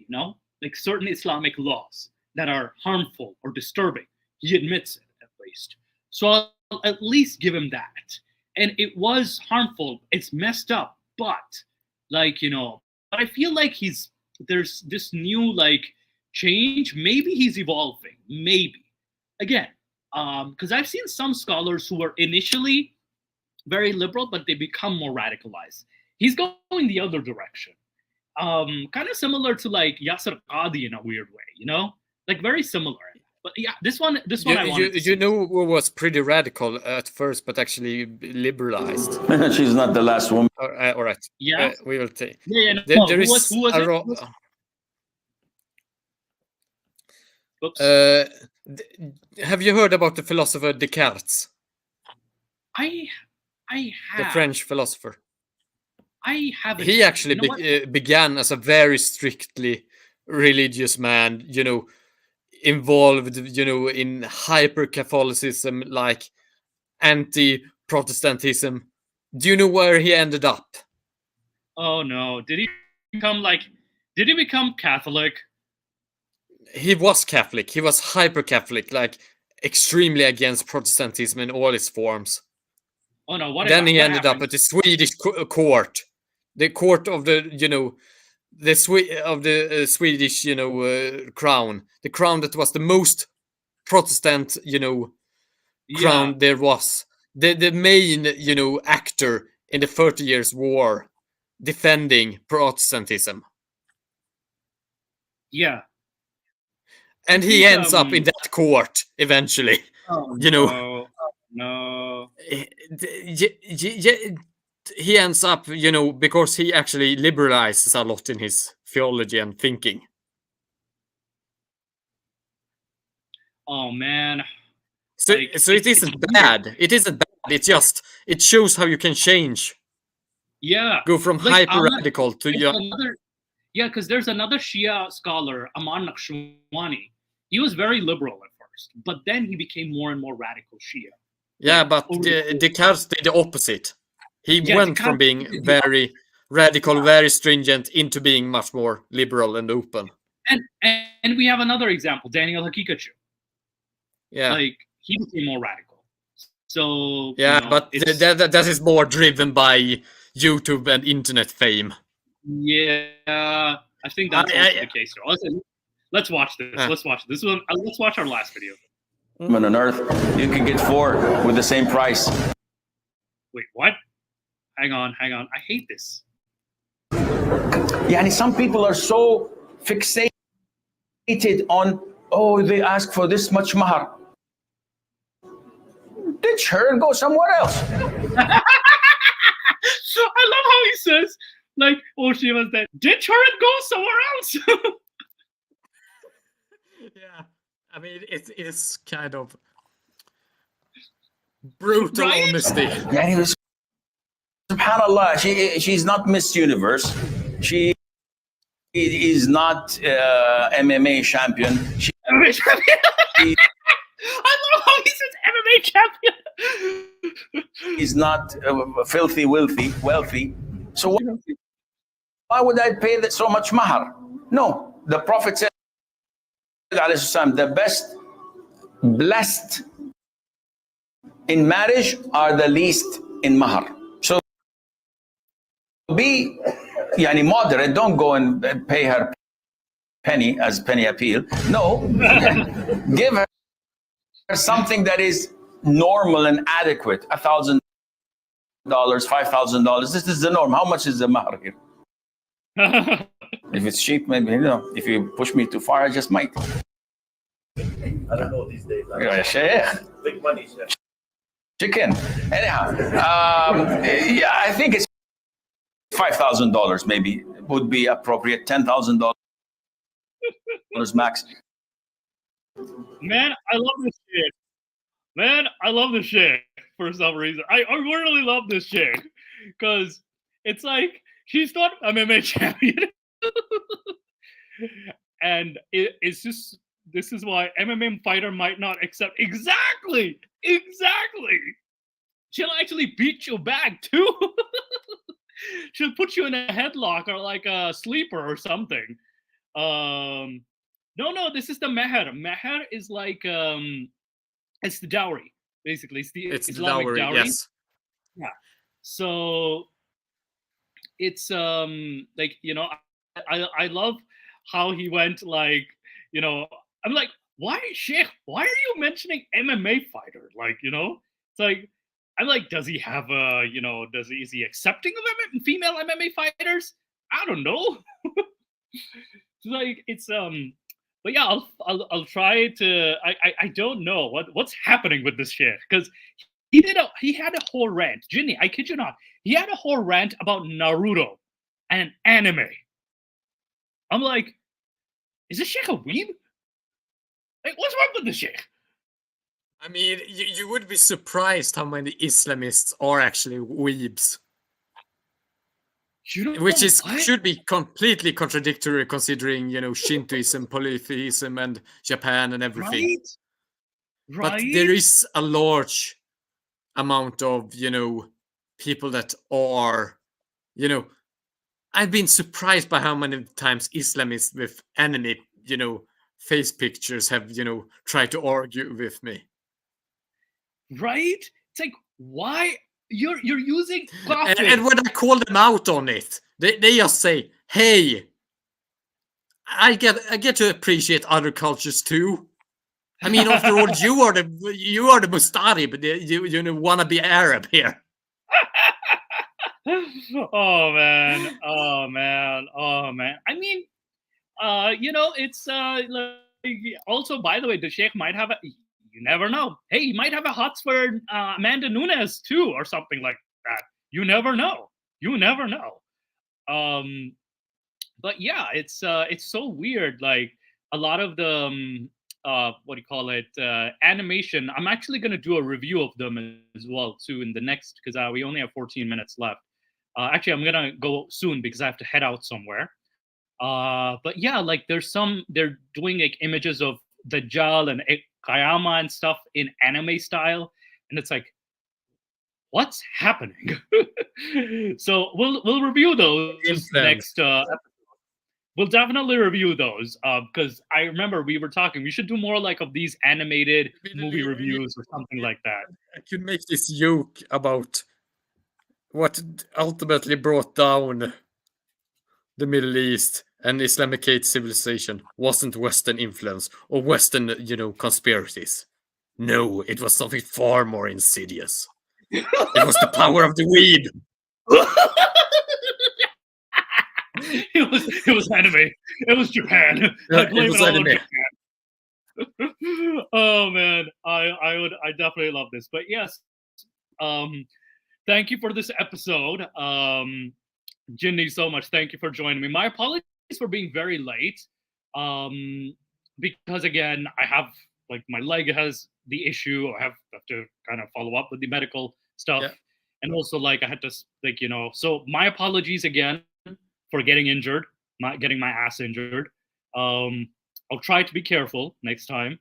like certain Islamic laws that are harmful or disturbing. He admits it at least. So I'll at least give him that. And it was harmful. It's messed up, but like, but I feel like there's this new like change. Maybe he's evolving, maybe. Again, because I've seen some scholars who were initially very liberal, but they become more radicalized. He's going the other direction. Kind of similar to like Yasser Qadi in a weird way, like very similar. But yeah, this one I wanted to see. Who was pretty radical at first, but actually liberalized. She's not the last woman. All right. Yeah, we will take. Yeah, no, there who is was it? Have you heard about the philosopher Descartes? I have. The French philosopher. I haven't. He actually began as a very strictly religious man, involved, in hyper-Catholicism, like anti-Protestantism. Do you know where he ended up? Oh no! Did he become Catholic? He was Catholic. He was hyper-Catholic, like extremely against Protestantism in all its forms. Oh no! What ended up at the Swedish court, the court of the the Swedish crown, the crown that was the most Protestant crown there was, the main actor in the 30 Years' War, defending Protestantism. Yeah, and he ends up in that court eventually. Oh, no. He ends up, because he actually liberalizes a lot in his theology and thinking. Oh man! So it isn't bad. It isn't bad. It shows how you can change. Yeah. Go from hyper radical to Yeah, because there's another Shia scholar, Aman Naqshwani. He was very liberal at first, but then he became more and more radical Shia. Yeah, but Descartes did the opposite. He went from being very radical, very stringent, into being much more liberal and open. And we have another example, Daniel Hakikachu. Yeah, like he became more radical. So yeah, but that is more driven by YouTube and internet fame. Yeah, I think that's also the case. Let's watch this. Let's watch this one. Let's watch our last video. On Earth, you can get 4 with the same price. Wait, what? Hang on. I hate this. Yeah, and some people are so fixated on, they ask for this much mahar. Ditch her and go somewhere else. I love how he says, like, she was dead. Ditch her and go somewhere else. Yeah, I mean, it is kind of brutal honesty. Yeah, he was. SubhanAllah, she's not Miss Universe. She is not MMA champion. MMA champion. I love how he says MMA champion. He's not filthy, wealthy. So why would I pay that so much mahar? No, the Prophet said, the best blessed in marriage are the least in mahar. So be moderate. Don't go and pay her penny as penny appeal. No, give her something that is normal and adequate. $1,000, $5,000. This is the norm. How much is the mahar here? If it's cheap, maybe, if you push me too far, I just might. I don't know these days. Big money, chef. Chicken. Anyhow, I think it's $5,000 maybe would be appropriate. $10,000 max. Man, I love this chick for some reason. I really love this chick because it's like she's not MMA champion. And it's just, this is why MMA fighter might not accept. Exactly. She'll actually beat you back too. She'll put you in a headlock or like a sleeper or something. No, this is the meher. Meher is like it's the dowry, basically. It's the Islamic dowry. Yes. Yeah. So it's like, you know, I love how he went like, you know, I'm like, why, Sheikh? Why are you mentioning MMA fighter? Like, you know, it's like, I'm like, does he have a, you know, is he accepting of female MMA fighters? I don't know. Like, it's but yeah, I'll try to. I don't know what's happening with this Sheikh, because he had a whole rant, Jinny. I kid you not, he had a whole rant about Naruto and anime. I'm like, is this Sheikh a weeb? Like, what's wrong with this Sheikh? I mean, you would be surprised how many Islamists are actually weebs. Which is should be completely contradictory considering, you know, Shintoism, polytheism, and Japan and everything. Right? But there is a large amount of, you know, people that are, you know, I've been surprised by how many times Islamists with anime, you know, face pictures have, you know, tried to argue with me. Right? It's like, why you're using and when I call them out on it, they just say, "Hey, I get to appreciate other cultures too. I mean, after all, you are the Mustari, but you wanna be Arab here." Oh man, oh man, oh man. I mean, you know, it's like, also, by the way, the Sheikh might have a, you never know. Hey, he might have a hots for Amanda Nunes too, or something like that. You never know. You never know. But yeah, it's so weird. Like, a lot of the what do you call it, animation. I'm actually going to do a review of them as well too in the next, because we only have 14 minutes left. Actually, I'm gonna go soon because I have to head out somewhere. But yeah, like, they're doing like images of Dajjal and Kayama and stuff in anime style, and it's like, what's happening? So we'll review those next episode. We'll definitely review those because I remember we were talking. We should do more like of these animated movie reviews or something like that. I could make this joke about what ultimately brought down the Middle East and Islamic civilization wasn't Western influence or Western, you know, conspiracies. No, it was something far more insidious. It was the power of the weed. It was anime. It was Japan. Yeah, I blame it was it all on anime. Japan. Oh man, I definitely love this. But yes, thank you for this episode. Jinny, so much. Thank you for joining me. My apologies for being very late. Because again, I have, like, my leg has the issue. I have to kind of follow up with the medical stuff. Yeah. And also, like, I had to, like, you know, so my apologies again for getting injured, not getting my ass injured. I'll try to be careful next time.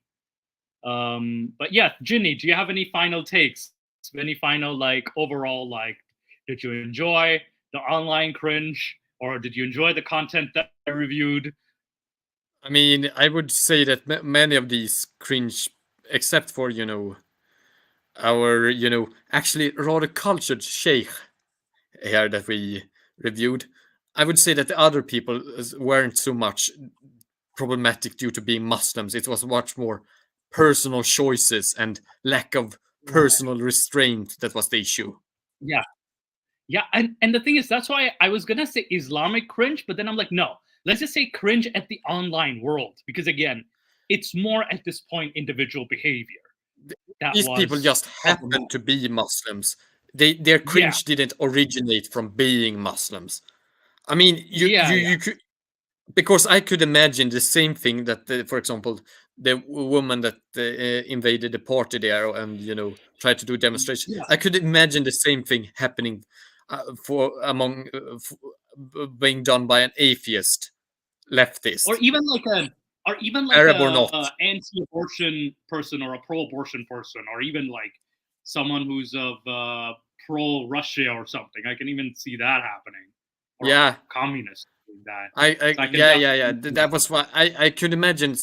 But yeah, Jinny, do you have any final takes? Any final, like, overall, like, did you enjoy the online cringe, or did you enjoy the content that I reviewed? I mean, I would say that many of these cringe, except for, you know, our, you know, actually rather cultured sheikh here that we reviewed. I would say that the other people weren't so much problematic due to being Muslims. It was much more personal choices and lack of personal restraint that was the issue. Yeah. Yeah, and the thing is, that's why I was gonna say Islamic cringe, but then I'm like, no, let's just say cringe at the online world, because again, it's more at this point individual behavior. These people just happen to be Muslims. Their cringe didn't originate from being Muslims. I mean, you could, because I could imagine the same thing that, for example, the woman that invaded the party there and, you know, tried to do demonstration. Yeah. I could imagine the same thing happening being done by an atheist leftist, or even like Arab or not. Anti-abortion person or a pro-abortion person, or even like someone who's of pro-Russia or something. I can even see that happening. Or Yeah, communist. That That was why I could imagine.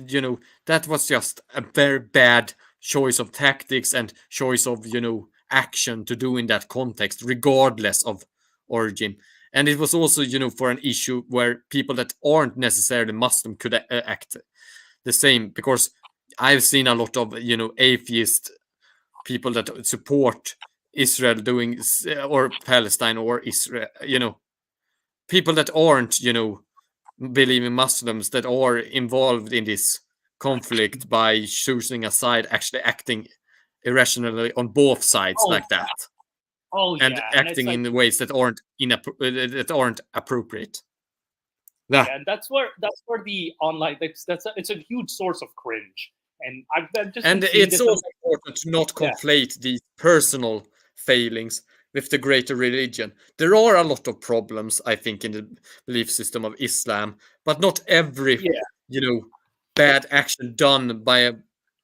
You know, that was just a very bad choice of tactics and choice of, you know, action to do in that context, regardless of origin. And it was also, for an issue where people that aren't necessarily Muslim could act the same, because I've seen a lot of, atheist people that support Israel doing, or Palestine or Israel, people that aren't, believing Muslims that are involved in this conflict by choosing a side, actually acting irrationally on both sides like that. And acting in ways that aren't appropriate. Yeah, and that's where the online it's a huge source of cringe, and I've just it's also important to not conflate these personal failings with the greater religion. There are a lot of problems, I think, in the belief system of Islam, but not every bad action done by a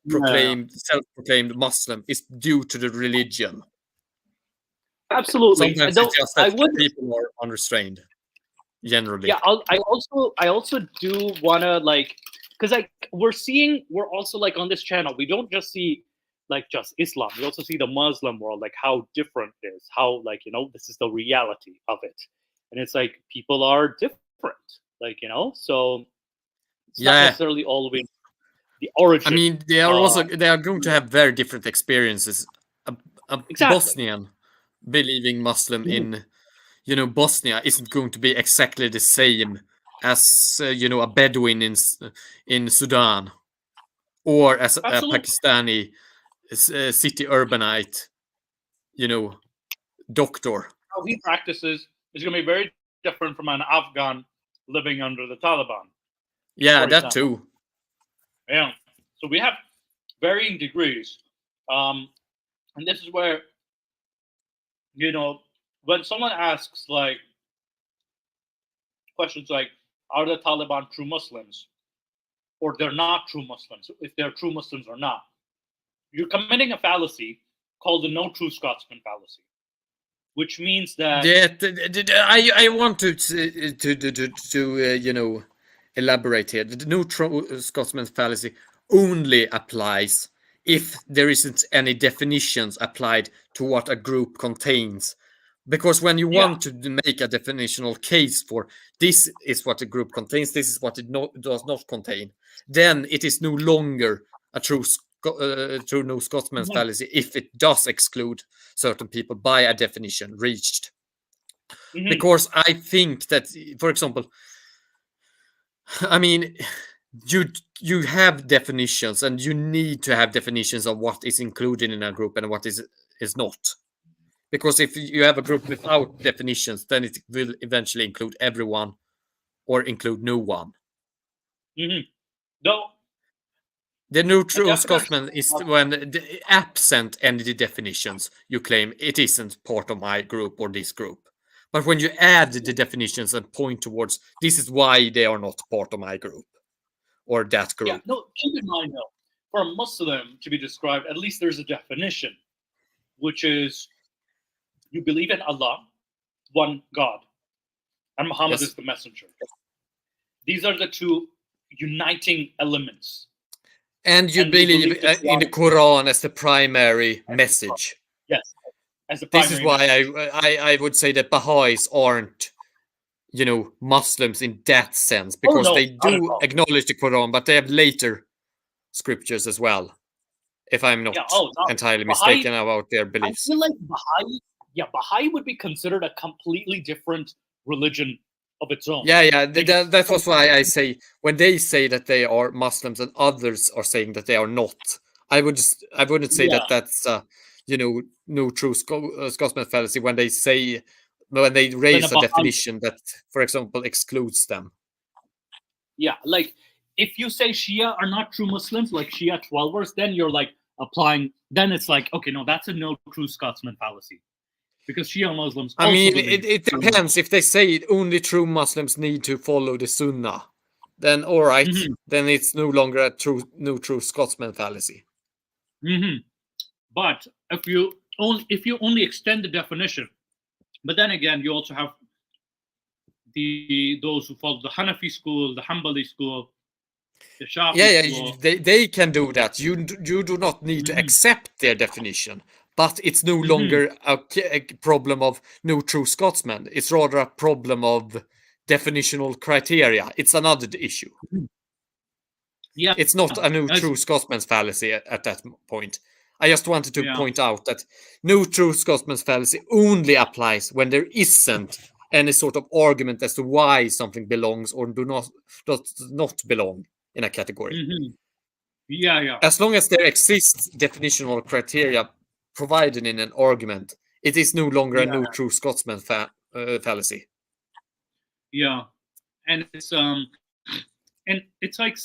self-proclaimed Muslim is due to the religion. Absolutely. Sometimes it's just that people are unrestrained, generally. Yeah, I also do wanna because we're also on this channel, we don't just see just Islam, we also see the Muslim world, how different it is, how this is the reality of it, and it's people are different, so it's not necessarily always the origin. I mean, they are going to have very different experiences. A Bosnian believing Muslim in Bosnia isn't going to be exactly the same as a Bedouin in Sudan, or as a Pakistani city urbanite doctor. How he practices is going to be very different from an Afghan living under the Taliban. Yeah, that too. Yeah, so we have varying degrees, and this is where when someone asks questions like, are the Taliban true Muslims, or they're not true Muslims, if they're true Muslims or not, you're committing a fallacy called the no true Scotsman fallacy, which means that I want to elaborate here. The no true Scotsman fallacy only applies if there isn't any definitions applied to what a group contains. Because when you want to make a definitional case for this is what a group contains, this is what it does not contain, then it is no longer a true no Scotsman's fallacy if it does exclude certain people by a definition reached. Because I think that, for example, I mean, you have definitions, and you need to have definitions of what is included in a group and what is not. Because if you have a group without definitions, then it will eventually include everyone or include no one. No. The no true Scotsman is when absent any definitions, you claim it isn't part of my group or this group. But when you add the definitions and point towards this is why they are not part of my group or that group. Yeah, no, keep in mind though, for a Muslim to be described, at least there's a definition, which is you believe in Allah, one God, and Muhammad is the messenger. These are the two uniting elements. And you believe in the Quran as the primary message. Yes. As the primary this is why I would say that Baha'is aren't, Muslims in that sense, because they do acknowledge the Quran, but they have later scriptures as well. If I'm not entirely mistaken about their beliefs. I feel like Baha'i would be considered a completely different religion of its own. Yeah. That was why I say when they say that they are Muslims and others are saying that they are not, I wouldn't say that that's no true Scotsman fallacy when they raise a definition that, for example, excludes them. Yeah, if you say Shia are not true Muslims, like Shia 12ers, then you're applying. Then it's okay, no, that's a no true Scotsman fallacy. Because Shia Muslims. I mean, it depends. If they say only true Muslims need to follow the Sunnah, then all right, then it's no longer a no true Scotsman fallacy. But if you only extend the definition, but then again, you also have those who follow the Hanafi school, the Hanbali school, the Shafi school. They can do that. You do not need to accept their definition. But it's no longer a problem of no true Scotsman. It's rather a problem of definitional criteria. It's another issue. Yeah, it's not a no true Scotsman's fallacy at that point. I just wanted to point out that no true Scotsman's fallacy only applies when there isn't any sort of argument as to why something belongs or does not belong in a category. Yeah. As long as there exists definitional criteria provided in an argument, it is no longer a no true Scotsman fallacy. Yeah, and it's like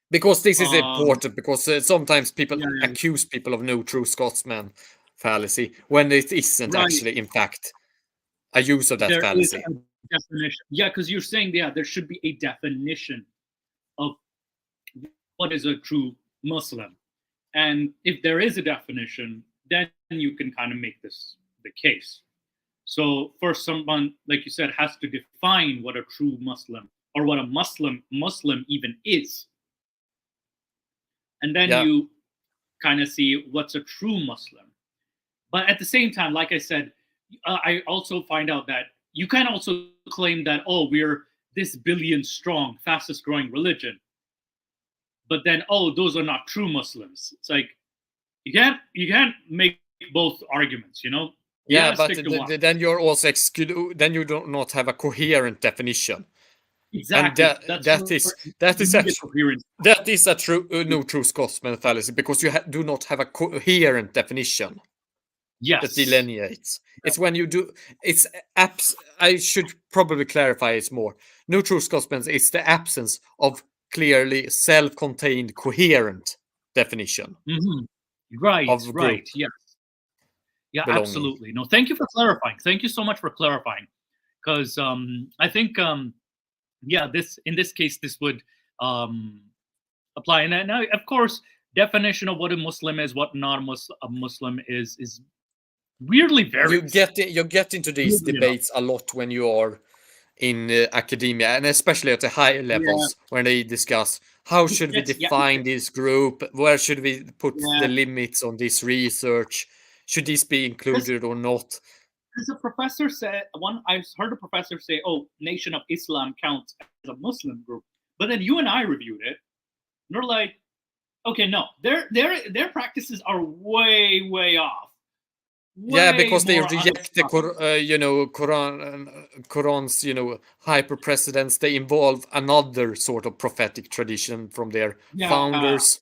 because this is important, because sometimes people accuse people of no true Scotsman fallacy when it isn't actually, in fact, a use of that fallacy. Is a definition. Yeah, because you're saying there should be a definition of what is a true Muslim, and if there is a definition, then you can kind of make this the case. So first, someone, like you said, has to define what a true Muslim or what a Muslim even is. And then you kind of see what's a true Muslim. But at the same time, like I said, I also find out that you can also claim that, oh, we're this billion strong, fastest growing religion. But then, oh, those are not true Muslims. It's like, you can't make both arguments, you know? Yeah, but then you're also then you do not have a coherent definition. Exactly. And that is a true no true Scotsman fallacy, because you do not have a coherent definition. Yes. That delineates. It's when you do. It's I should probably clarify it more. No true Scotsman is the absence of clearly self-contained, coherent definition. Right. Of right. Yes. Yeah. Belonging. Absolutely. No. Thank you for clarifying. Thank you so much for clarifying, because I think. In this case, this would apply. And now, of course, definition of what a Muslim is, what not a Muslim is weirdly varies. You get into these debates a lot when you are in academia, and especially at the higher levels, when they discuss how should we define this group, where should we put the limits on this research, should this be included or not. As a professor said, I heard a professor say, "Oh, Nation of Islam counts as a Muslim group," but then you and I reviewed it, and we're like, "Okay, no, their practices are way off." Because they reject the Quran's hyper precedence. They involve another sort of prophetic tradition from their founders,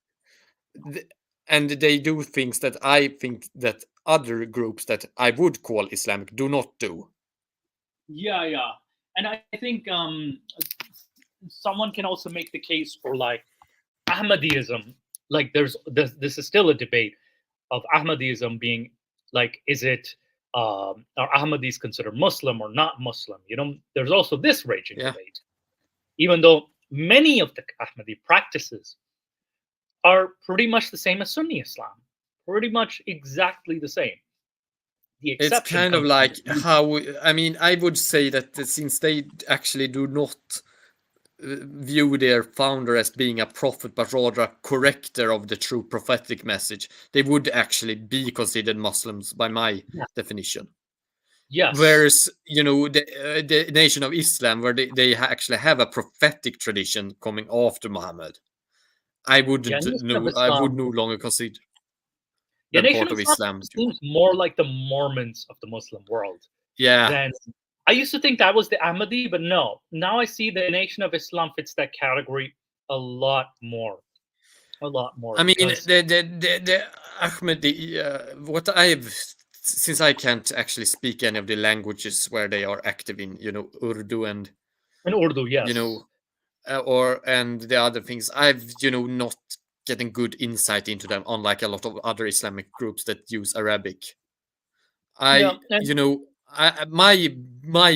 and they do things that I think that other groups that I would call Islamic do not do. Yeah, and I think someone can also make the case for like Ahmadiyism. Like this is still a debate of Ahmadiyism being like, is it are Ahmadis considered Muslim or not Muslim? You know, there's also this raging debate, even though many of the Ahmadi practices are pretty much the same as Sunni Islam. Pretty much exactly the same. It's kind of like how, I mean, I would say that since they actually do not view their founder as being a prophet, but rather a corrector of the true prophetic message, they would actually be considered Muslims by my definition. Yes. Whereas, the Nation of Islam, where they actually have a prophetic tradition coming after Muhammad, I would no longer consider. The Nation of Islam seems more like the Mormons of the Muslim world. Yeah. I used to think that was the Ahmadi, but no. Now I see the Nation of Islam fits that category a lot more. I mean, the Ahmadi, what I've, since I can't actually speak any of the languages where they are active in, Urdu and Urdu, yes. And the other things, I've, not getting good insight into them, unlike a lot of other Islamic groups that use Arabic. My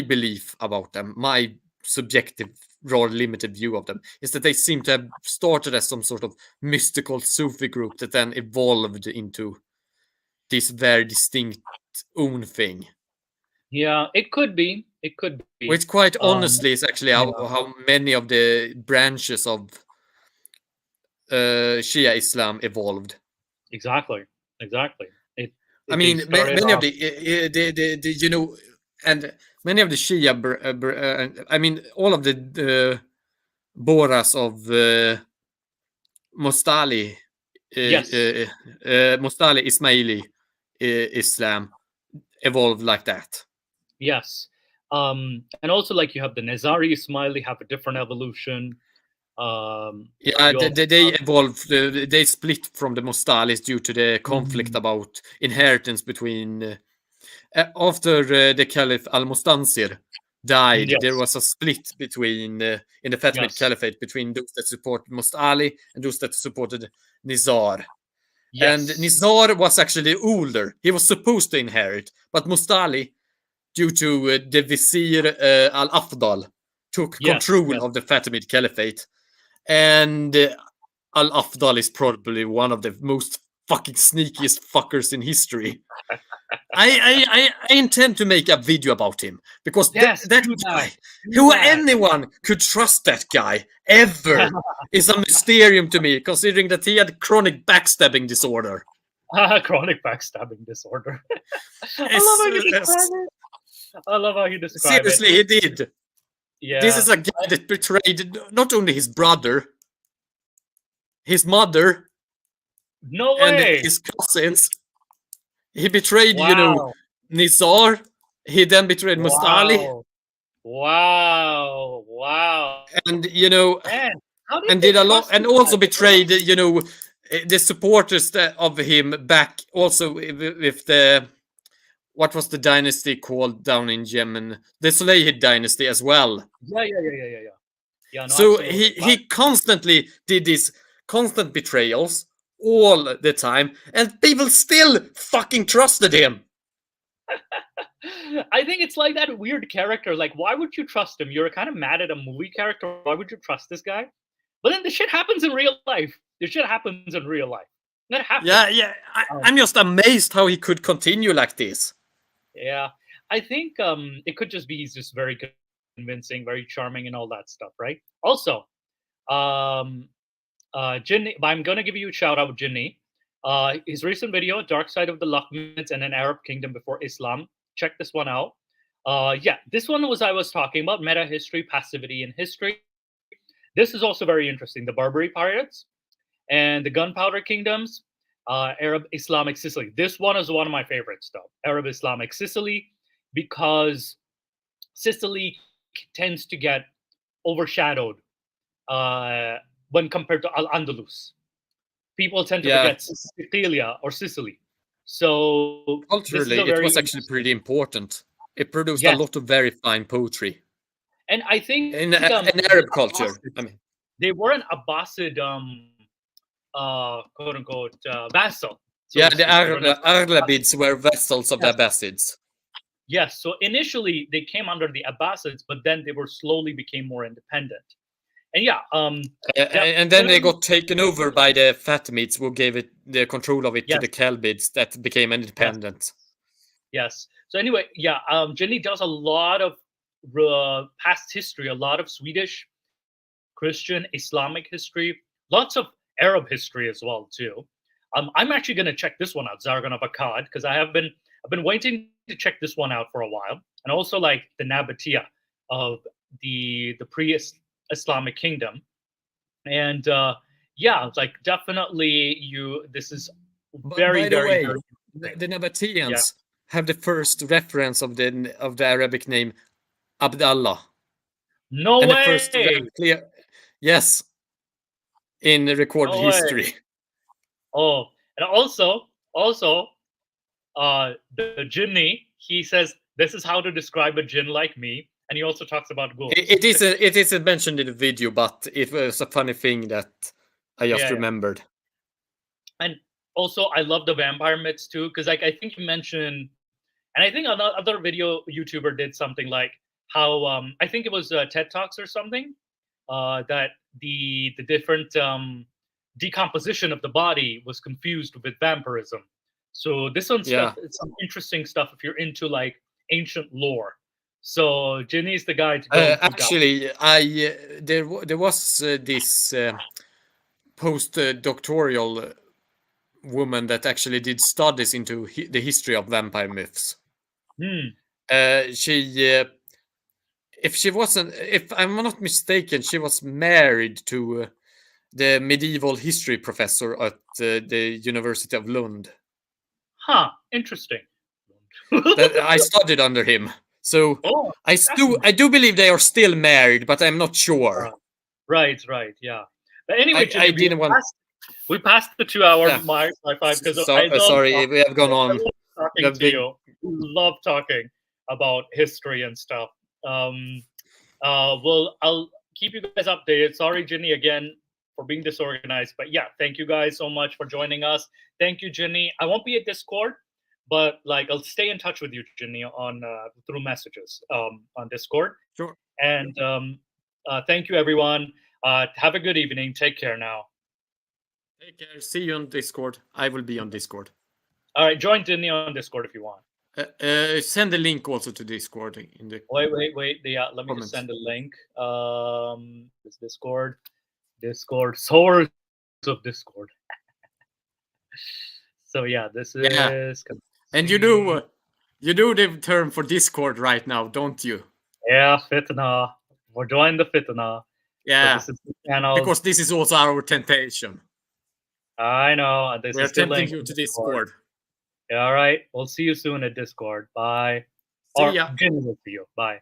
belief about them, my subjective, rather limited view of them, is that they seem to have started as some sort of mystical Sufi group that then evolved into this very distinct own thing. Yeah, it could be. It could be. Which, quite honestly, is actually how many of the branches of Shia Islam evolved. Exactly. I mean, many of the you know, and many of the Shia, I mean, all of the Boras of Mostali, Mostali Ismaili Islam evolved like that. Yes. And also, like, you have the Nizari Ismaili have a different evolution. Yeah, they evolved. They split from the Mostalis due to the conflict about inheritance between. After the Caliph al-Mustansir died, there was a split between in the Fatimid Caliphate between those that supported Mustali and those that supported Nizar. And Nizar was actually older. He was supposed to inherit, but Mustali, due to the Vizier al-Afdal, took control of the Fatimid Caliphate. And al-Afdal is probably one of the most fucking sneakiest fuckers in history. I intend to make a video about him because that guy, who anyone could trust that guy ever, is a mysterium to me, considering that he had chronic backstabbing disorder. Chronic backstabbing disorder. I love how he described it. Seriously, he did. Yeah. This is a guy that betrayed not only his brother, his mother, and his cousins. He betrayed, you know, Nizar. He then betrayed Mustali. Wow. And, you know, Man, and did a lot, and also betrayed, you know, the supporters of him back also with the, what was the dynasty called down in Yemen? The Salayhid dynasty as well. Yeah, so he constantly did these constant betrayals all the time, and people still fucking trusted him. I think it's like that weird character. Like, why would you trust him? You're kind of mad at a movie character. Why would you trust this guy? But then the shit happens in real life. That happens. Yeah. I'm just amazed how he could continue like this. Yeah, I think it could just be he's just very convincing, very charming, and all that stuff, right? Also, Jinni, I'm going to give you a shout out, Jinni. His recent video, Dark Side of the Lakhmids and an Arab Kingdom Before Islam. Check this one out. Yeah, this one I was talking about meta history, passivity in history. This is also very interesting. The Barbary pirates and the Gunpowder Kingdoms, Arab Islamic Sicily. This one is one of my favorites, though. Arab Islamic Sicily, because Sicily tends to get overshadowed when compared to Al-Andalus. People tend to forget Sicilia or Sicily. So culturally, it was actually pretty important. It produced a lot of very fine poetry. And I think in Arab culture, I mean, they were an Abbasid quote unquote vassal. So the Aghlabids were vassals of the Abbasids. Yes, so initially they came under the Abbasids, but then they were slowly became more independent. And and then they got taken over by the Fatimids, who gave it the control of it to the Kalbids that became independent. Yes. So anyway, Jenny does a lot of past history, a lot of Swedish, Christian, Islamic history, lots of Arab history as well too. I'm actually going to check this one out, Zargan of Akkad, because I've been waiting to check this one out for a while, and also like the Nabatea of the pre-Islamic kingdom, and it's like definitely this is very very. The Nabateans have the first reference of the Arabic name Abdallah. No way. The first clear, yes, in recorded history. Oh, and also, the Jinni, he says this is how to describe a jinn like me, and he also talks about ghouls. It isn't mentioned in the video, but it was a funny thing that I just remembered. And also, I love the vampire myths too, because like I think you mentioned, and I think another video YouTuber did something like how I think it was TED Talks or something, that the different decomposition of the body was confused with vampirism. So this one's some interesting stuff if you're into like ancient lore. So Jinni's the guy to go. Actually, there was this postdoctoral woman that actually did studies into the history of vampire myths. If I'm not mistaken, she was married to the medieval history professor at the University of Lund. Huh, interesting. I studied under him. So I do believe they are still married, but I'm not sure. Right, yeah. But anyway, I didn't want. We passed the 2-hour mark because sorry, we have gone on. I love talking to you. Love talking about history and stuff. Well, I'll keep you guys updated. Sorry, Ginny, again for being disorganized, but yeah, thank you guys so much for joining us. Thank you, Ginny. I won't be at Discord, but like I'll stay in touch with you, Ginny, on through messages on Discord. Sure. And thank you, everyone. Have a good evening. Take care now. Take care. See you on Discord. I will be on Discord. All right, join Ginny on Discord if you want. Send the link also to Discord in the. Wait. Yeah, let me just send a link. This Discord source of Discord. So yeah, this is. And you do the term for Discord right now, don't you? Yeah, fitna. We're joining the fitna. Yeah, so this is the channel. Because this is also our temptation. I know. We're tempting you to Discord. Yeah, all right. We'll see you soon at Discord. Bye. See ya. Ginny will see you. Bye.